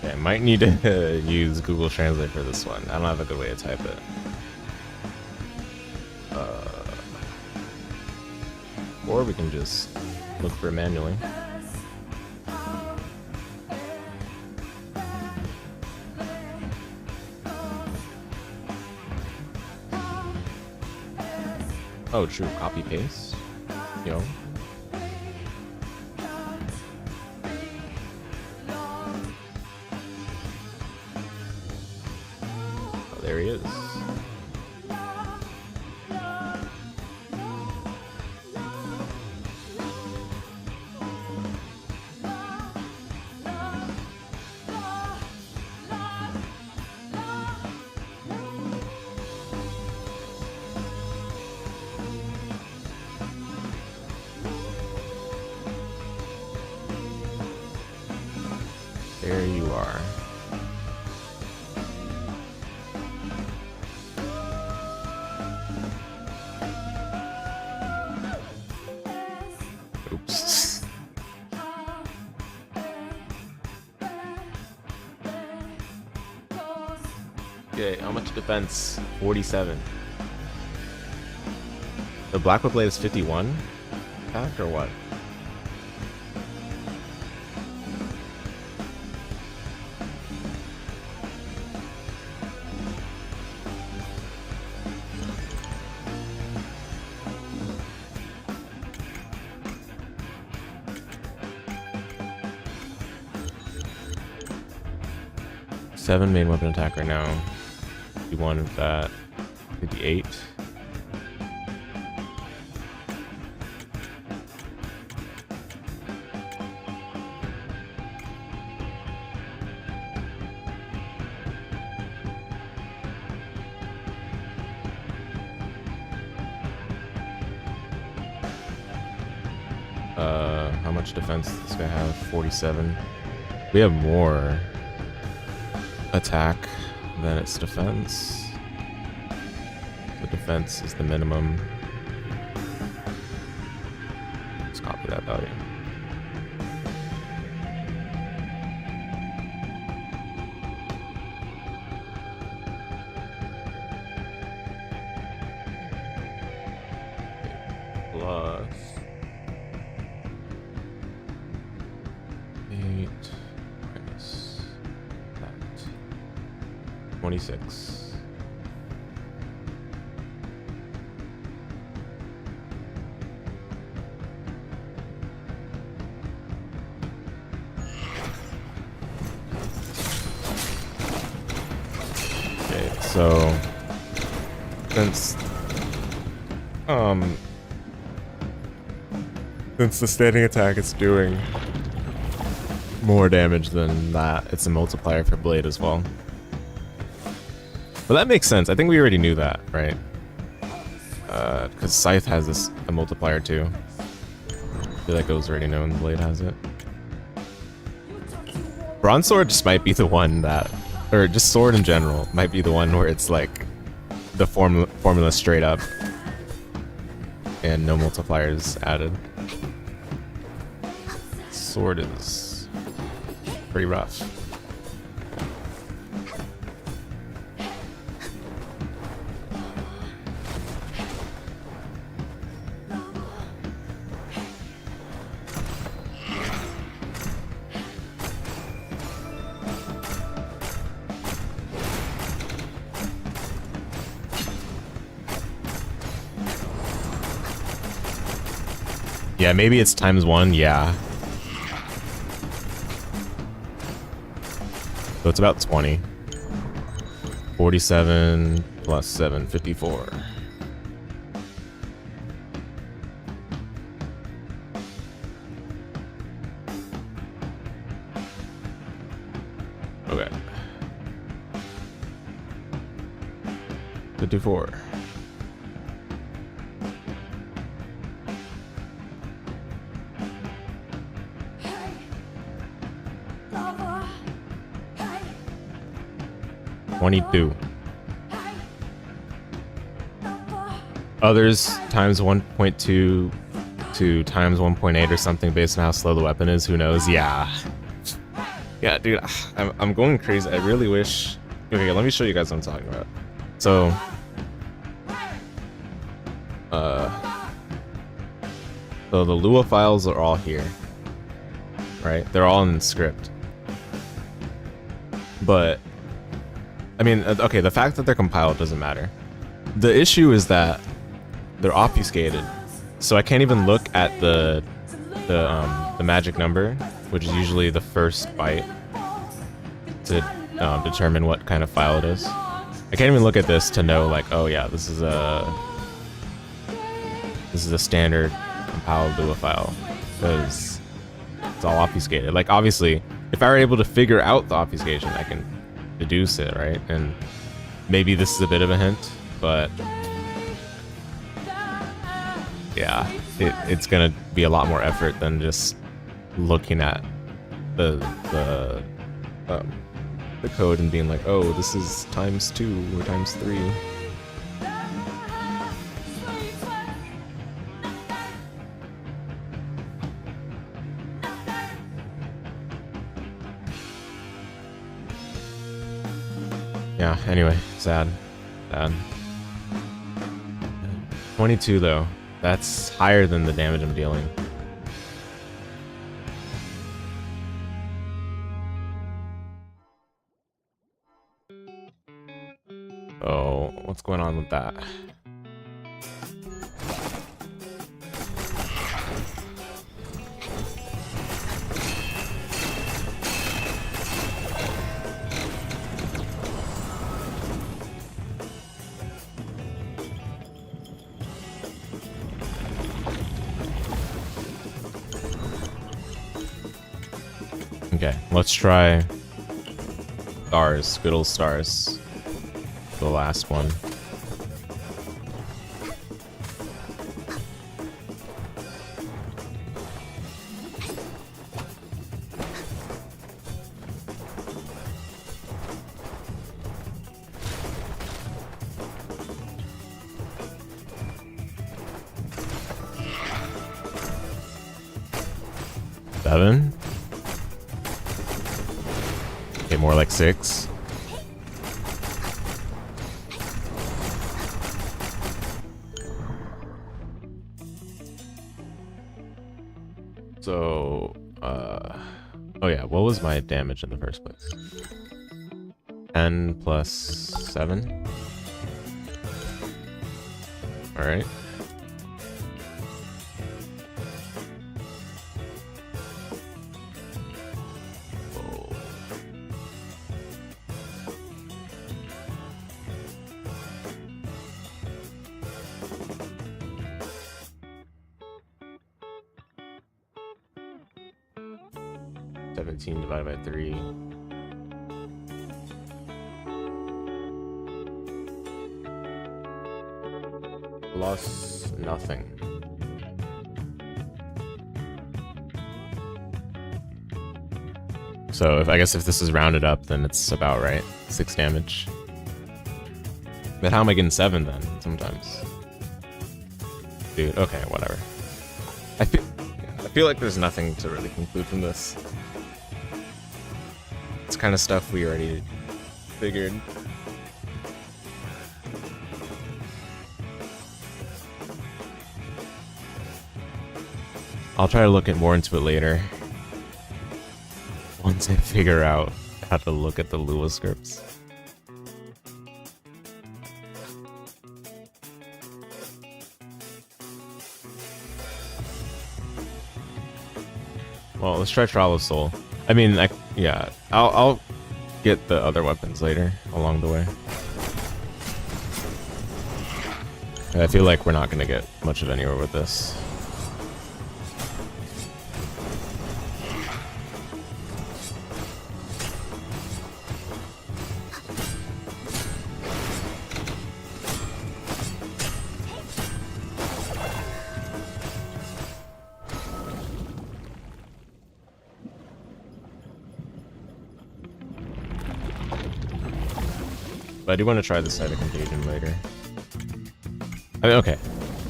Okay, might need to use Google Translate for this one. I don't have a good way to type it. Or we can just look for it manually. Oh, true. Copy paste. Yo. There he is. There you are. Oops. Okay, how much defense? 47. The Blackwell blade is 51? Attack or what? Seven main weapon attack right now. 51 of that. 58. How much defense does this guy have? 47. We have more attack than its defense. The defense is the minimum. Let's copy that value. Plus 8 minus that. 26. Okay, so since the standing attack is doing more damage than that, it's a multiplier for blade as well. But that makes sense. I think we already knew that, right? Because Scythe has a multiplier too. I feel like it was already known Blade has it. Bronze Sword just might be the one that, or just Sword in general, might be the one where it's like the formula straight up and no multipliers added. Sword is pretty rough. Yeah, maybe it's ×1, yeah. So it's about 20. 47 plus 7, 54. Okay. 54. $22. Others ×1.2 to ×1.8 or something based on how slow the weapon is. Who knows? Yeah. Yeah, dude, I'm going crazy. I really wish. Okay, let me show you guys what I'm talking about. So, so the Lua files are all here, right? They're all in the script, but I mean, okay, the fact that they're compiled doesn't matter. The issue is that they're obfuscated, so I can't even look at the magic number, which is usually the first byte, to determine what kind of file it is. I can't even look at this to know like, oh yeah, this is a standard compiled Lua file, because it's all obfuscated. Like obviously, if I were able to figure out the obfuscation, I can deduce it, right? And maybe this is a bit of a hint, but yeah, it's gonna be a lot more effort than just looking at the code and being like, oh, this is ×2 or ×3. Yeah, anyway, sad. 22 though. That's higher than the damage I'm dealing. Oh, what's going on with that? Okay, let's try stars, good old stars. The last one. Seven? Okay, more like 6. So, oh yeah, what was my damage in the first place? 10 plus 7? Alright. Oh. Divided by 3. Plus nothing. So I guess if this is rounded up, then it's about right. 6 damage. But how am I getting 7 then? Sometimes. Dude, okay, whatever. I feel like there's nothing to really conclude from this. It's kind of stuff we already figured. I'll try to look more into it later. Once I figure out how to look at the Lua scripts. Well, let's try Trial of Soul. I mean, yeah, I'll get the other weapons later along the way. I feel like we're not gonna get much of anywhere with this. But I do want to try the Site of Contagion later. I mean, okay.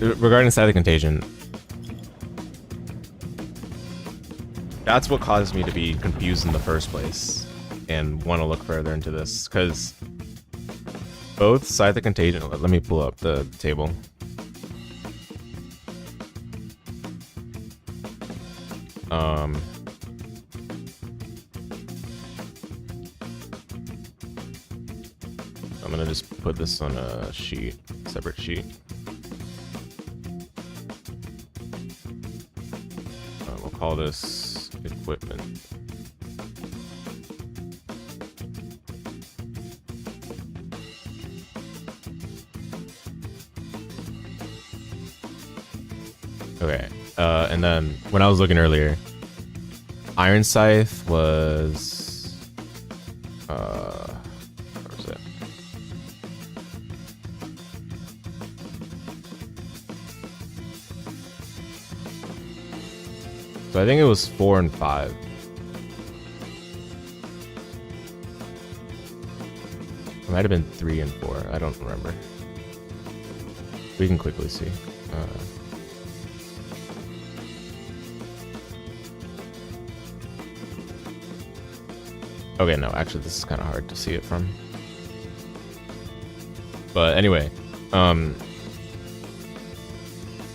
Regarding Site of Contagion, that's what caused me to be confused in the first place and want to look further into this, because both Site of Contagion... Let me pull up the table. I'm gonna just put this on a sheet, separate sheet. We'll call this equipment. Okay, and then when I was looking earlier, Iron Scythe was, where was it? So I think it was 4 and 5. It might have been 3 and 4. I don't remember. We can quickly see. Okay, no, actually, this is kind of hard to see it from. But anyway,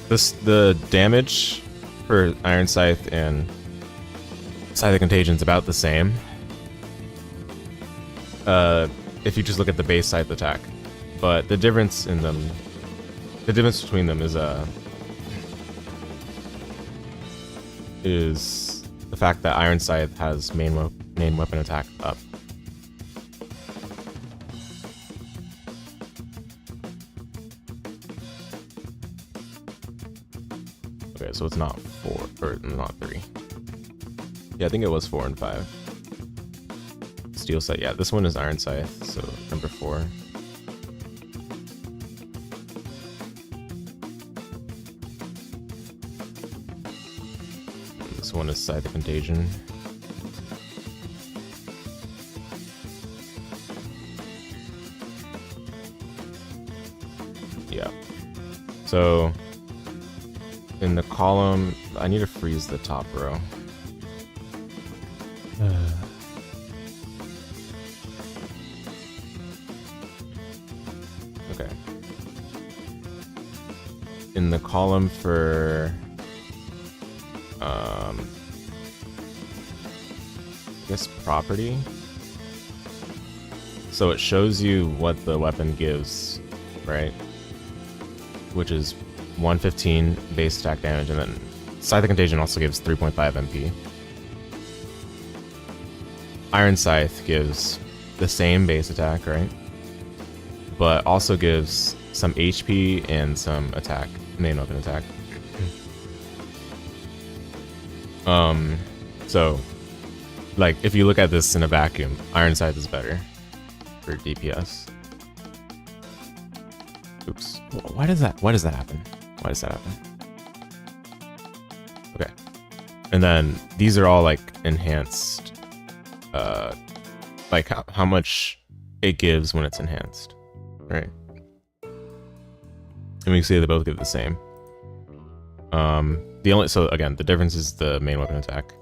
the damage for Iron Scythe and Scythe of Contagion is about the same. If you just look at the base Scythe attack, but the difference in them, the difference between them is the fact that Iron Scythe has main weapon attack up. Okay, so it's not 4 or not 3. Yeah, I think it was 4 and 5. Steel Scythe, yeah, this one is Iron Scythe, so number 4. This one is Scythe of Contagion. Yeah. So in the column, I need to freeze the top row. Okay. In the column for I guess property. So it shows you what the weapon gives, right? Which is 115 base attack damage, and then Scythe of Contagion also gives 3.5 MP. Iron Scythe gives the same base attack, right? But also gives some HP and some attack, main weapon attack. So, like, if you look at this in a vacuum, Iron Scythe is better for DPS. Oops. Why does that happen? Why does that happen? Okay. And then these are all like enhanced, like how much it gives when it's enhanced, right? And we can see they both give the same. So again, the difference is the main weapon attack.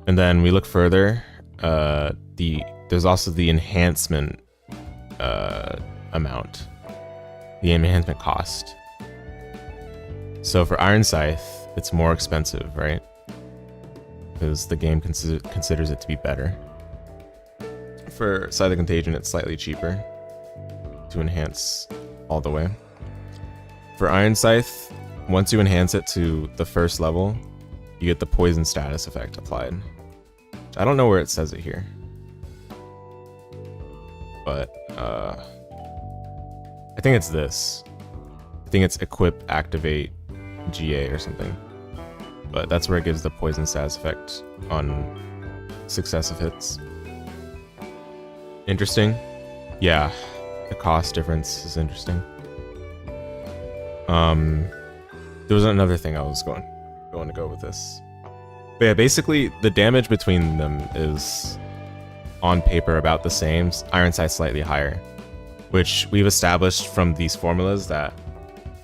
And then we look further, there's also the enhancement amount. The enhancement cost. So for Iron Scythe, it's more expensive, right? Because the game considers it to be better. For Scythe of Contagion, it's slightly cheaper to enhance all the way. For Iron Scythe, once you enhance it to the first level, you get the poison status effect applied. I don't know where it says it here, but I think it's this. I think it's equip, activate, GA or something. But that's where it gives the poison status effect on successive hits. Interesting. Yeah, the cost difference is interesting. There was another thing I was going to go with this. But yeah, basically the damage between them is on paper about the same. Iron Scythe slightly higher, which we've established from these formulas that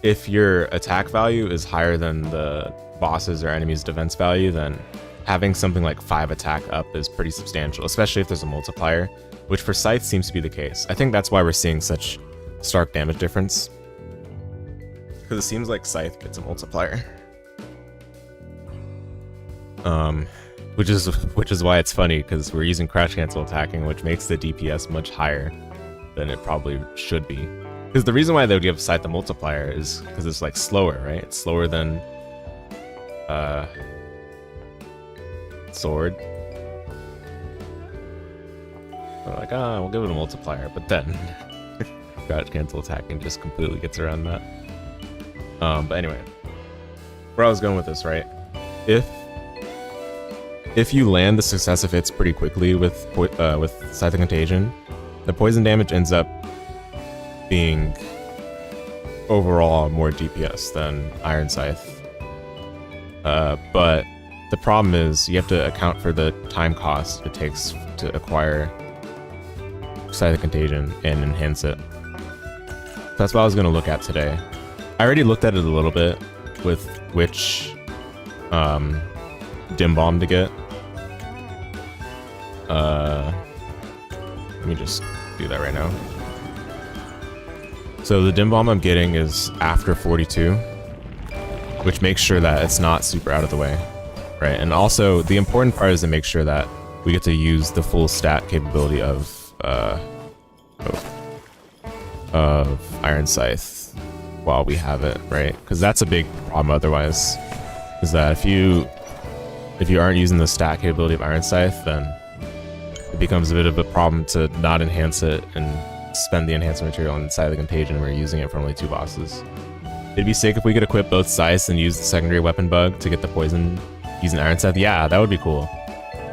if your attack value is higher than the boss's or enemy's defense value, then having something like 5 attack up is pretty substantial, especially if there's a multiplier, which for Scythe seems to be the case. I think that's why we're seeing such stark damage difference, because it seems like Scythe gets a multiplier. Which is why it's funny, because we're using crash cancel attacking, which makes the DPS much higher than it probably should be. Because the reason why they would give Scythe the multiplier is because it's like slower, right? It's slower than Sword. They're like, we'll give it a multiplier, but then crouch cancel attacking just completely gets around that. But anyway, where I was going with this, right? If you land the successive hits pretty quickly with Scythe of Contagion, the poison damage ends up being overall more DPS than Iron Scythe. But the problem is you have to account for the time cost it takes to acquire Scythe of Contagion and enhance it. That's what I was going to look at today. I already looked at it a little bit with which dim bomb to get. Let me just do that right now. So the dim bomb I'm getting is after 42, which makes sure that it's not super out of the way, right? And also the important part is to make sure that we get to use the full stat capability of Iron Scythe while we have it, right? Because that's a big problem otherwise, is that if you aren't using the stat capability of Iron Scythe, then it becomes a bit of a problem to not enhance it and spend the enhancement material on Scythe of Contagion when you're using it for only 2 bosses. It'd be sick if we could equip both scythes and use the secondary weapon bug to get the poison using Iron Scythe. Yeah, that would be cool.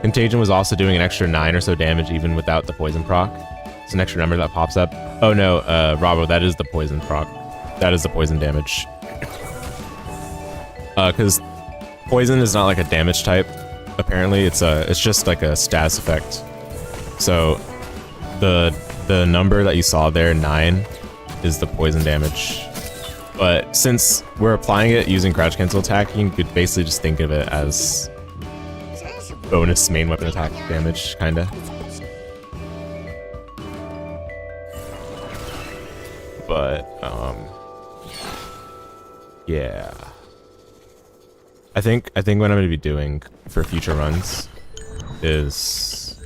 Contagion was also doing an extra 9 or so damage even without the poison proc. It's an extra number that pops up. Oh no, Robbo, that is the poison proc. That is the poison damage. Because poison is not like a damage type. Apparently, it's just like a status effect. So the number that you saw there, 9, is the poison damage. But since we're applying it using crouch cancel attack, you could basically just think of it as bonus main weapon attack damage, kinda. But yeah. I think what I'm gonna be doing for future runs is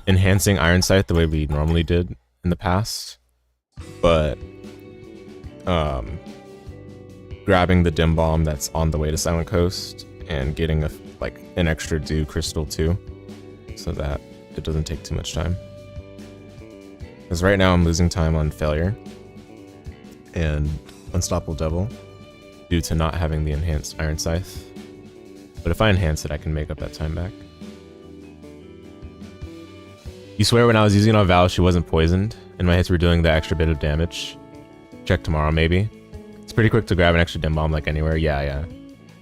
enhancing Iron Scythe the way we normally did in the past, but grabbing the dim bomb that's on the way to Silent Coast and getting an extra dew crystal too, so that it doesn't take too much time. Because right now I'm losing time on Failure and Unstoppable Devil due to not having the enhanced Iron Scythe. But if I enhance it, I can make up that time back. You swear when I was using it on Val, she wasn't poisoned, and my hits were doing the extra bit of damage? Check tomorrow, maybe. It's pretty quick to grab an extra dim bomb like anywhere. Yeah.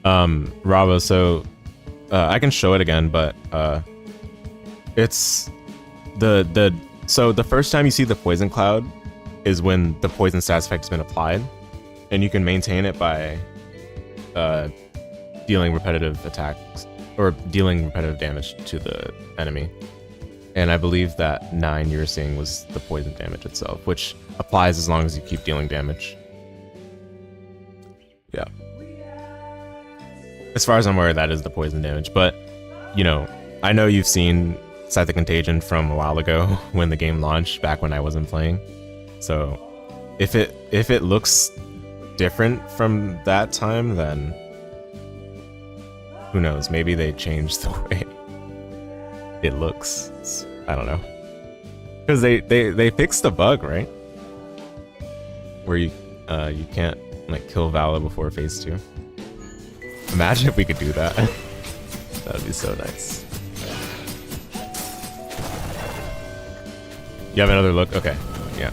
Ravo, so I can show it again, but it's so the first time you see the poison cloud is when the poison status effect has been applied, and you can maintain it by dealing repetitive attacks or dealing repetitive damage to the enemy. And I believe that 9 you were seeing was the poison damage itself, which applies as long as you keep dealing damage. Yeah. As far as I'm aware, that is the poison damage. But, you know, I know you've seen Scythe of Contagion from a while ago when the game launched, back when I wasn't playing. So if it looks different from that time, then who knows? Maybe they changed the way it looks. I don't know. Because they fixed the bug, right? Where you can't like kill Vala before phase 2. Imagine if we could do that. That would be so nice. You have another look? Okay. Yeah.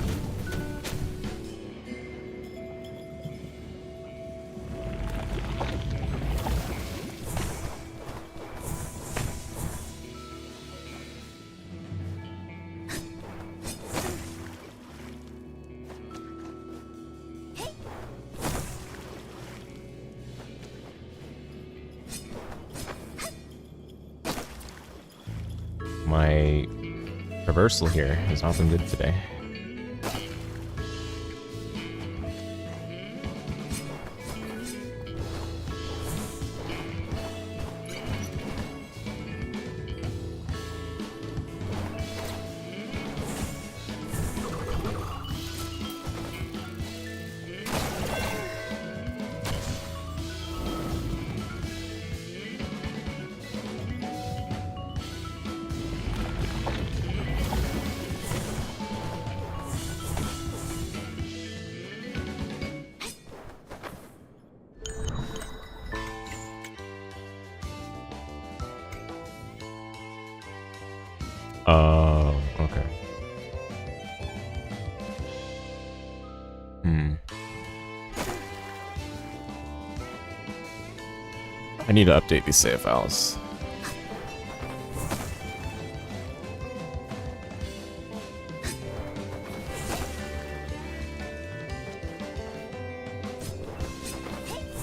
My reversal here has not been good today. I need to update these save files.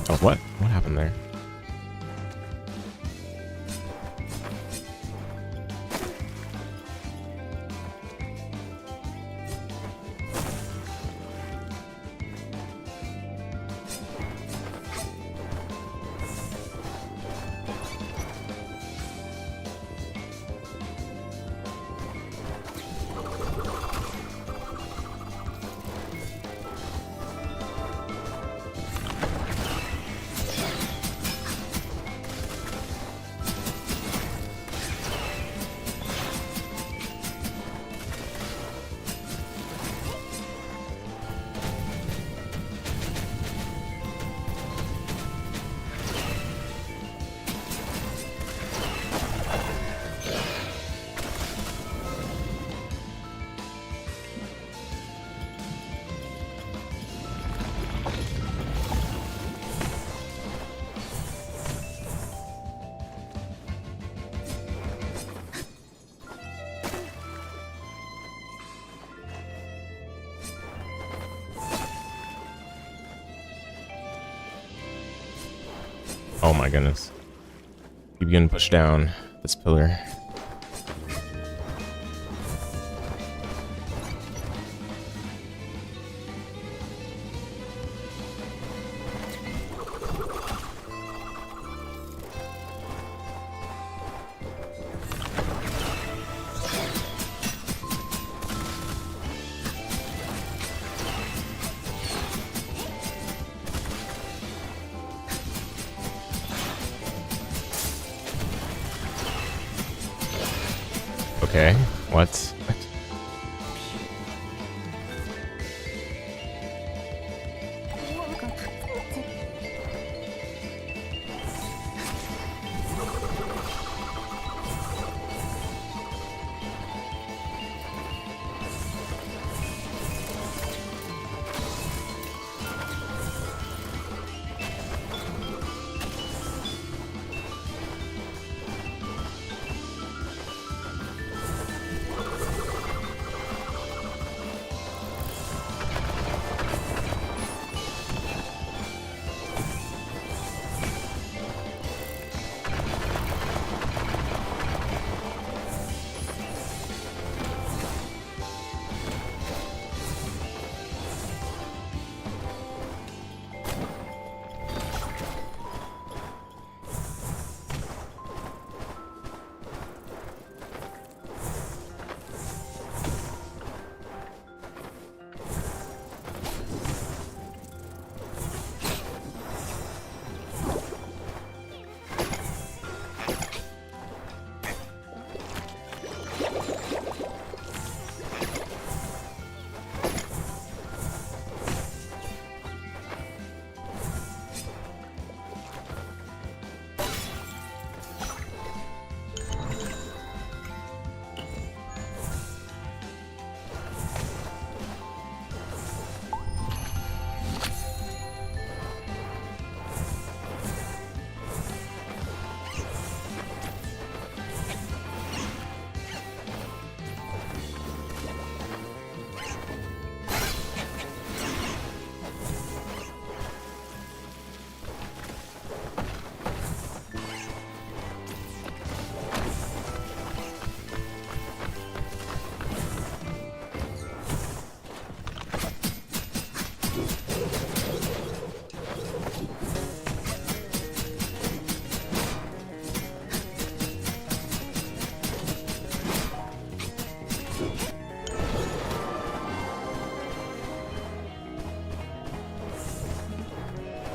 Oh, what? What happened there? Oh my goodness. Keep getting pushed down this pillar. Okay, what?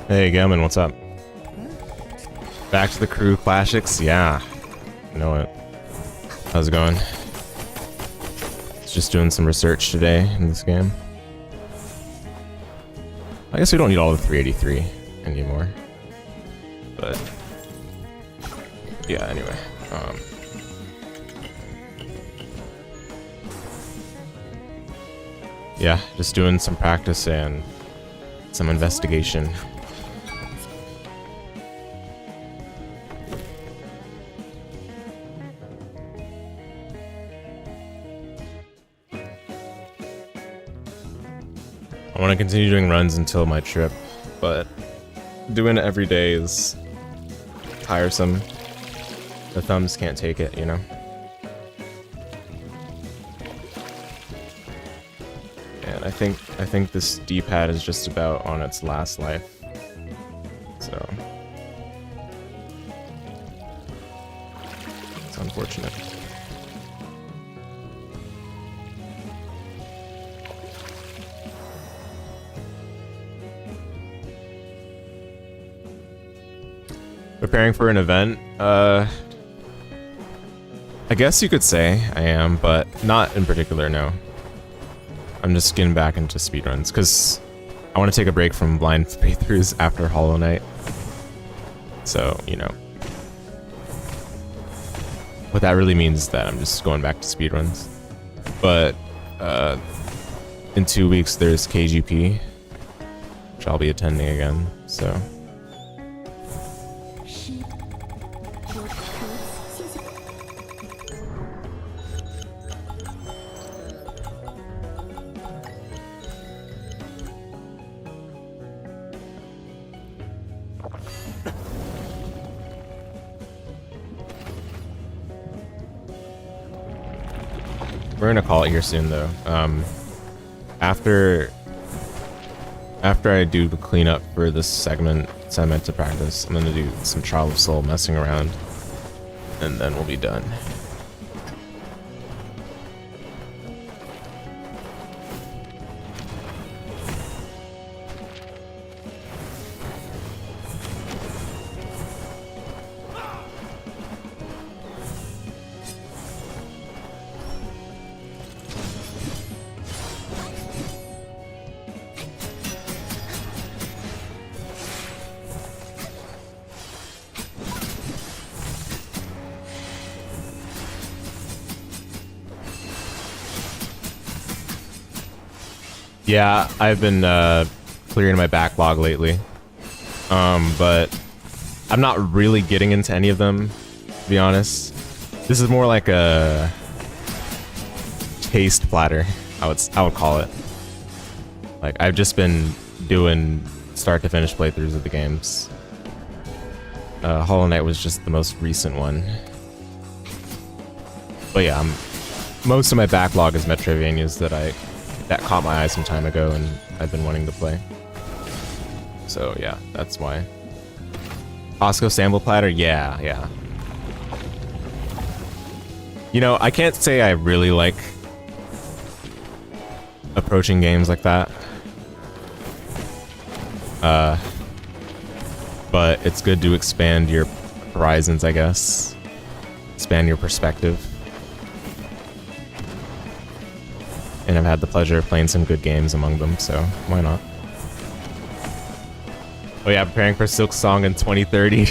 Hey, Gammon, what's up? Back to the crew classics? Yeah. You know it. How's it going? Just doing some research today in this game. I guess we don't need all the 383 anymore. But yeah, anyway. Yeah, just doing some practice and some investigation. I want to continue doing runs until my trip, but doing it every day is tiresome. The thumbs can't take it, you know? And I think this D-pad is just about on its last life. So it's unfortunate. Preparing for an event? I guess you could say I am, but not in particular, no. I'm just getting back into speedruns, because I want to take a break from blind playthroughs after Hollow Knight. So, you know. What that really means is that I'm just going back to speedruns. But, in 2 weeks there's KGP, which I'll be attending again, so... We're gonna call it here soon, though. After I do the cleanup for this segment to practice, I'm gonna do some Trial of Soul messing around, and then we'll be done. Yeah, I've been clearing my backlog lately, but I'm not really getting into any of them, to be honest. This is more like a taste platter, I would call it. Like, I've just been doing start to finish playthroughs of the games. Hollow Knight was just the most recent one. But yeah, most of my backlog is Metroidvanias that caught my eye some time ago and I've been wanting to play. So yeah, that's why. Costco sample platter? Yeah. You know, I can't say I really like approaching games like that. But it's good to expand your horizons, I guess. Expand your perspective. And I've had the pleasure of playing some good games among them, so why not? Oh yeah, preparing for Silk Song in 2030.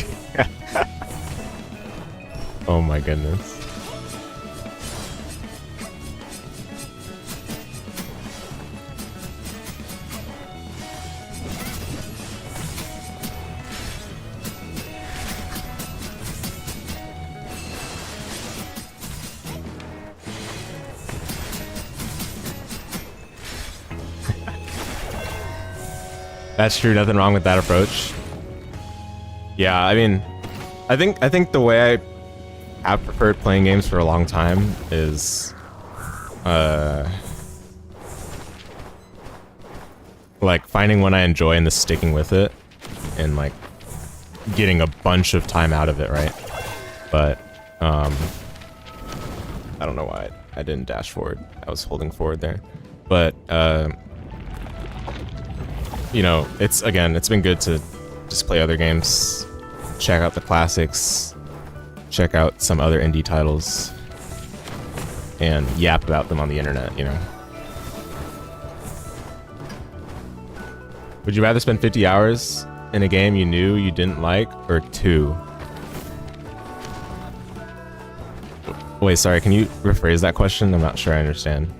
Oh my goodness. That's true, nothing wrong with that approach. Yeah, I mean, I think the way I have preferred playing games for a long time is like finding one I enjoy and just sticking with it and like getting a bunch of time out of it, right? But I don't know why I didn't dash forward. I was holding forward there. But you know, it's been good to just play other games, check out the classics, check out some other indie titles, and yap about them on the internet, you know. Would you rather spend 50 hours in a game you knew you didn't like, or 2? Wait, sorry, can you rephrase that question? I'm not sure I understand.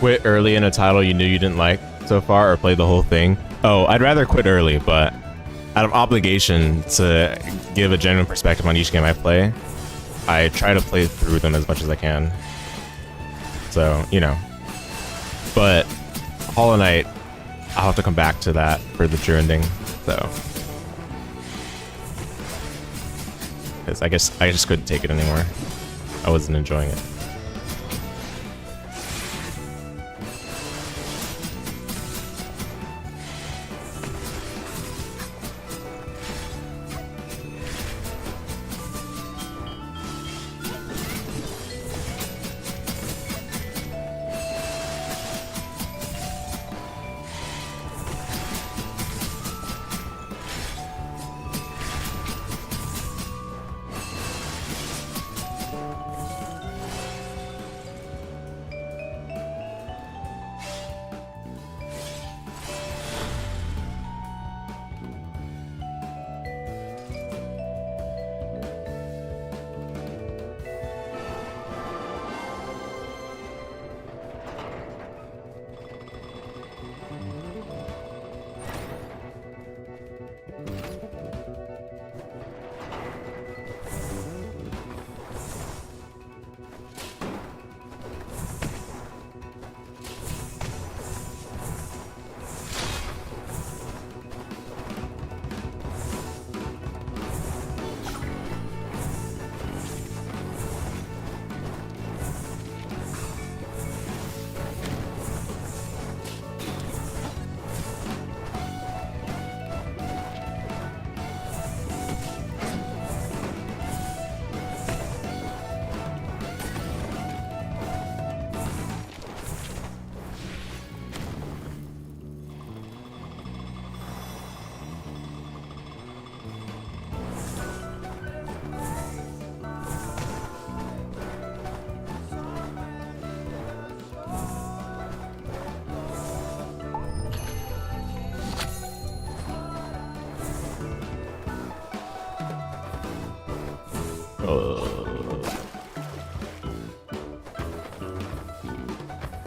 Quit early in a title you knew you didn't like so far, or play the whole thing? Oh, I'd rather quit early, but out of obligation to give a genuine perspective on each game I play, I try to play through them as much as I can. So, you know. But Hollow Knight, I'll have to come back to that for the true ending, so. Because I guess I just couldn't take it anymore. I wasn't enjoying it.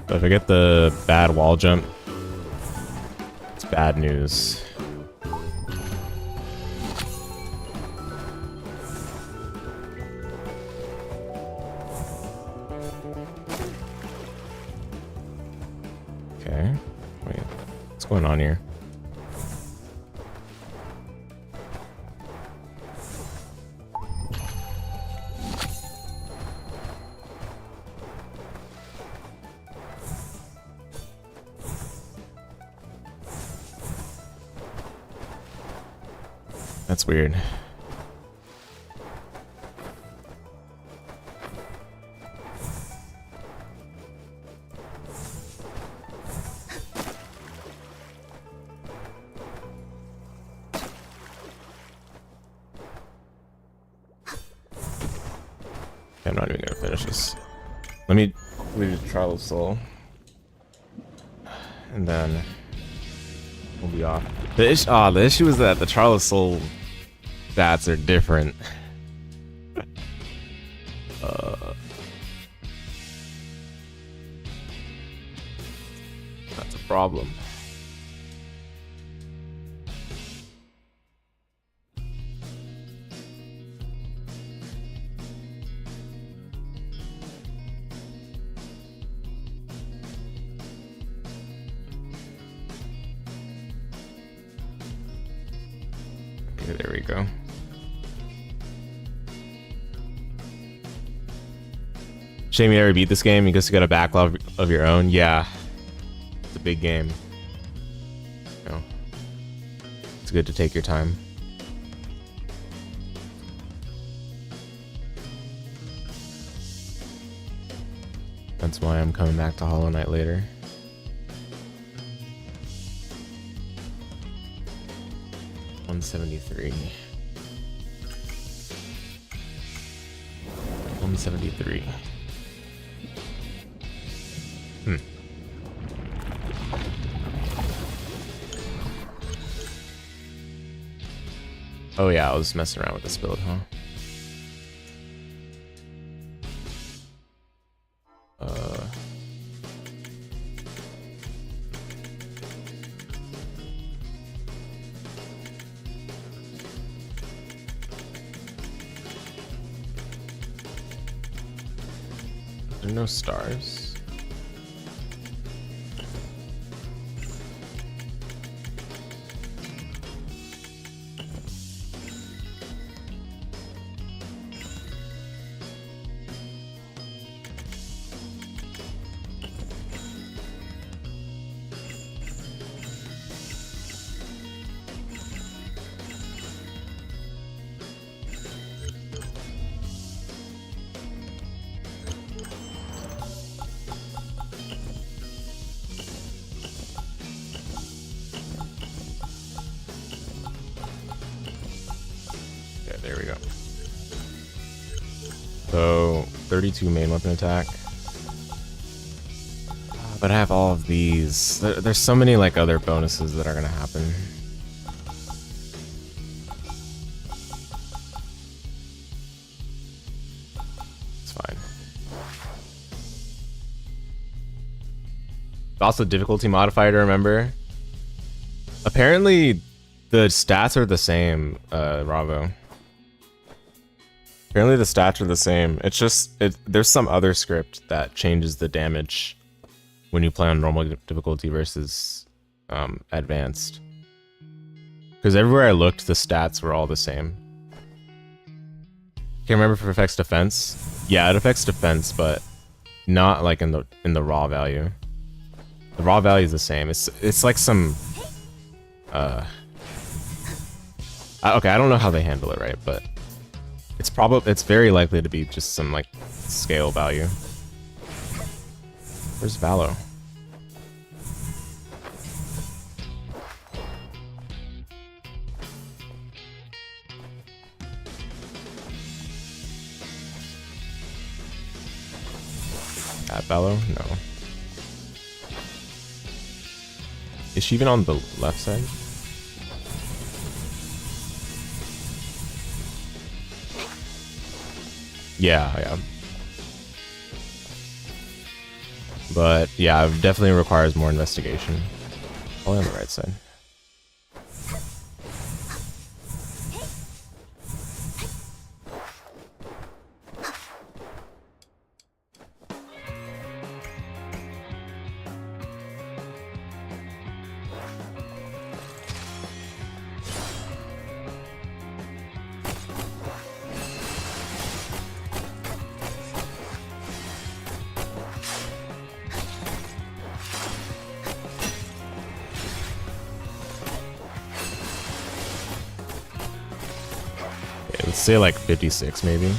If I get the bad wall jump, it's bad news. Okay, wait, what's going on here? That's weird. I'm not even gonna finish this. Let me do Trial of Soul, and then we'll be off. The issue is that the Trial of Soul stats are different. That's a problem. Okay, there we go. Shame you never beat this game. You guess you got a backlog of your own. Yeah, it's a big game. You know, it's good to take your time. That's why I'm coming back to Hollow Knight later. $173. $173. Oh yeah, I was messing around with this build, huh? There are no stars. There we go. So 32 main weapon attack. But I have all of these. There's so many like other bonuses that are gonna happen. It's fine. Also difficulty modifier to remember. Apparently the stats are the same, Ravo. Apparently the stats are the same. It's just, there's some other script that changes the damage when you play on normal difficulty versus advanced. Because everywhere I looked, the stats were all the same. Can't remember if it affects defense. Yeah, it affects defense, but not like in the raw value. The raw value is the same. It's like some okay, I don't know how they handle it, right? But it's very likely to be just some like scale value. Where's Valo? At Valo? No. Is she even on the left side? Yeah. But yeah, it definitely requires more investigation. Only on the right side. Let's say like 56 maybe.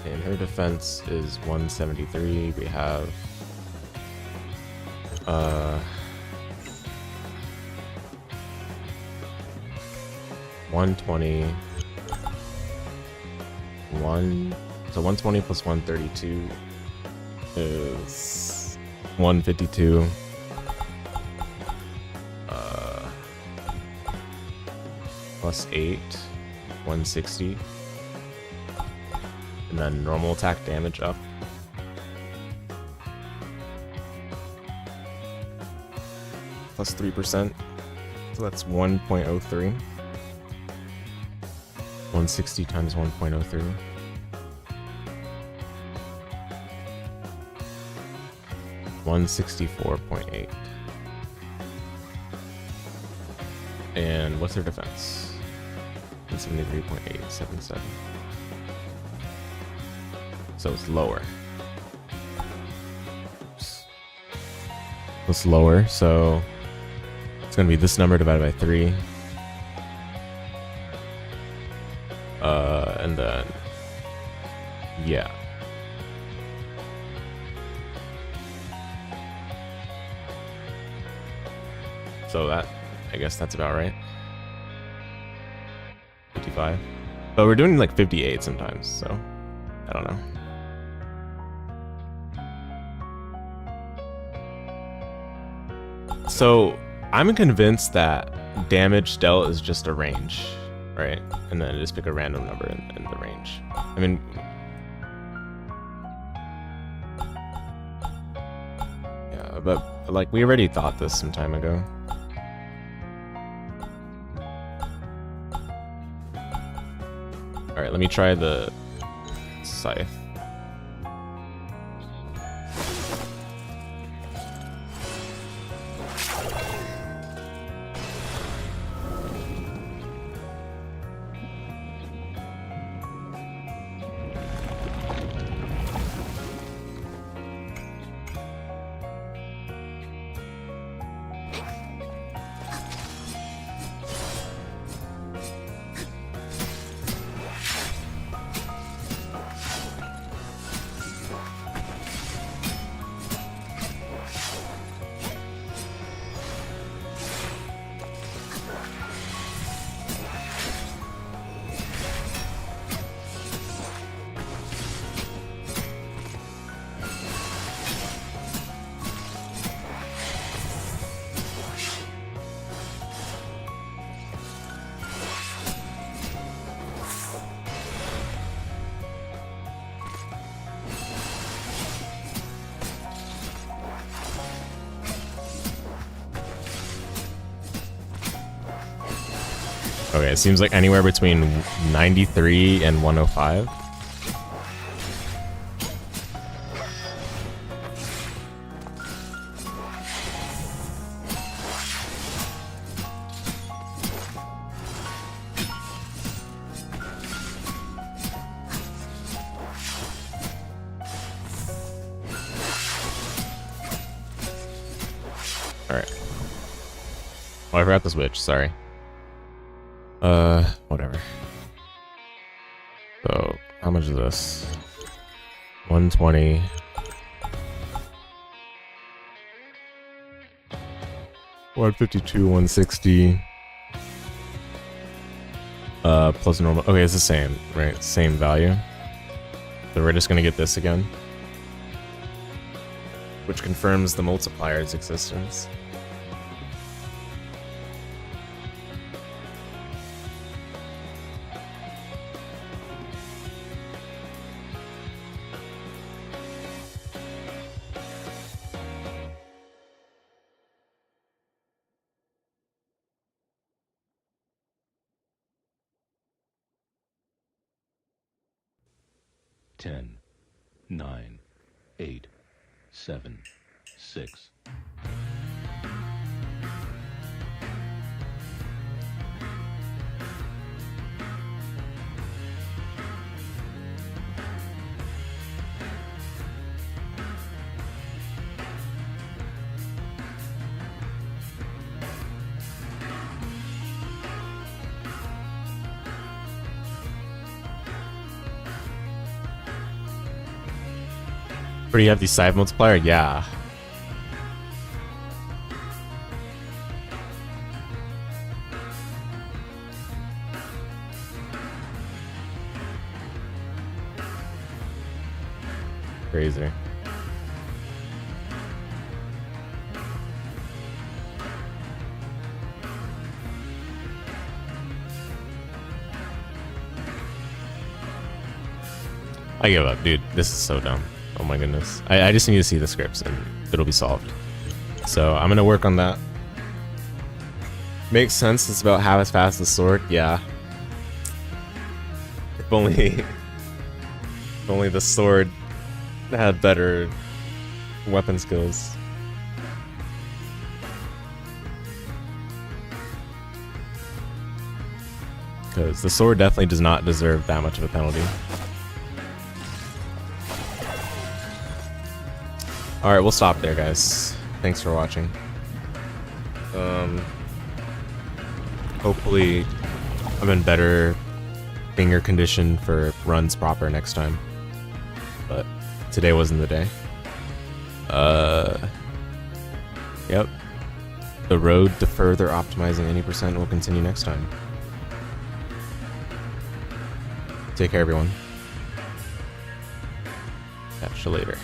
And her defense is 173. We have 120. So 120 plus 132 is 152. Plus 8, 160. And then normal attack damage up. Plus 3%. So that's 1.03. 160 times 1.03. 164.8. And what's her defense? 173.877. So it's lower. Oops. It's lower, so it's gonna be this number divided by 3. And then yeah. So that, I guess that's about right. 55. But we're doing like 58 sometimes, so I don't know. So I'm convinced that damage dealt is just a range, right? And then just pick a random number in the range. I mean, yeah, but like we already thought this some time ago. All right, let me try the scythe. Okay, it seems like anywhere between 93 and 105. Alright. Oh, I forgot the switch, sorry. Whatever. So, how much is this? 120. $152, 160. Plus normal. Okay, it's the same, right? Same value. So we're just gonna get this again, which confirms the multiplier's existence. Ten, 9, 8, 7, 6. Pretty hefty scythe multiplier? Yeah. Crazy. I give up, dude. This is so dumb. Oh my goodness. I just need to see the scripts and it'll be solved. So I'm gonna work on that. Makes sense, it's about half as fast as sword, yeah. If only the sword had better weapon skills. Because the sword definitely does not deserve that much of a penalty. Alright, we'll stop there, guys. Thanks for watching. Hopefully I'm in better finger condition for runs proper next time. But today wasn't the day. Yep. The road to further optimizing any percent will continue next time. Take care, everyone. Catch you later.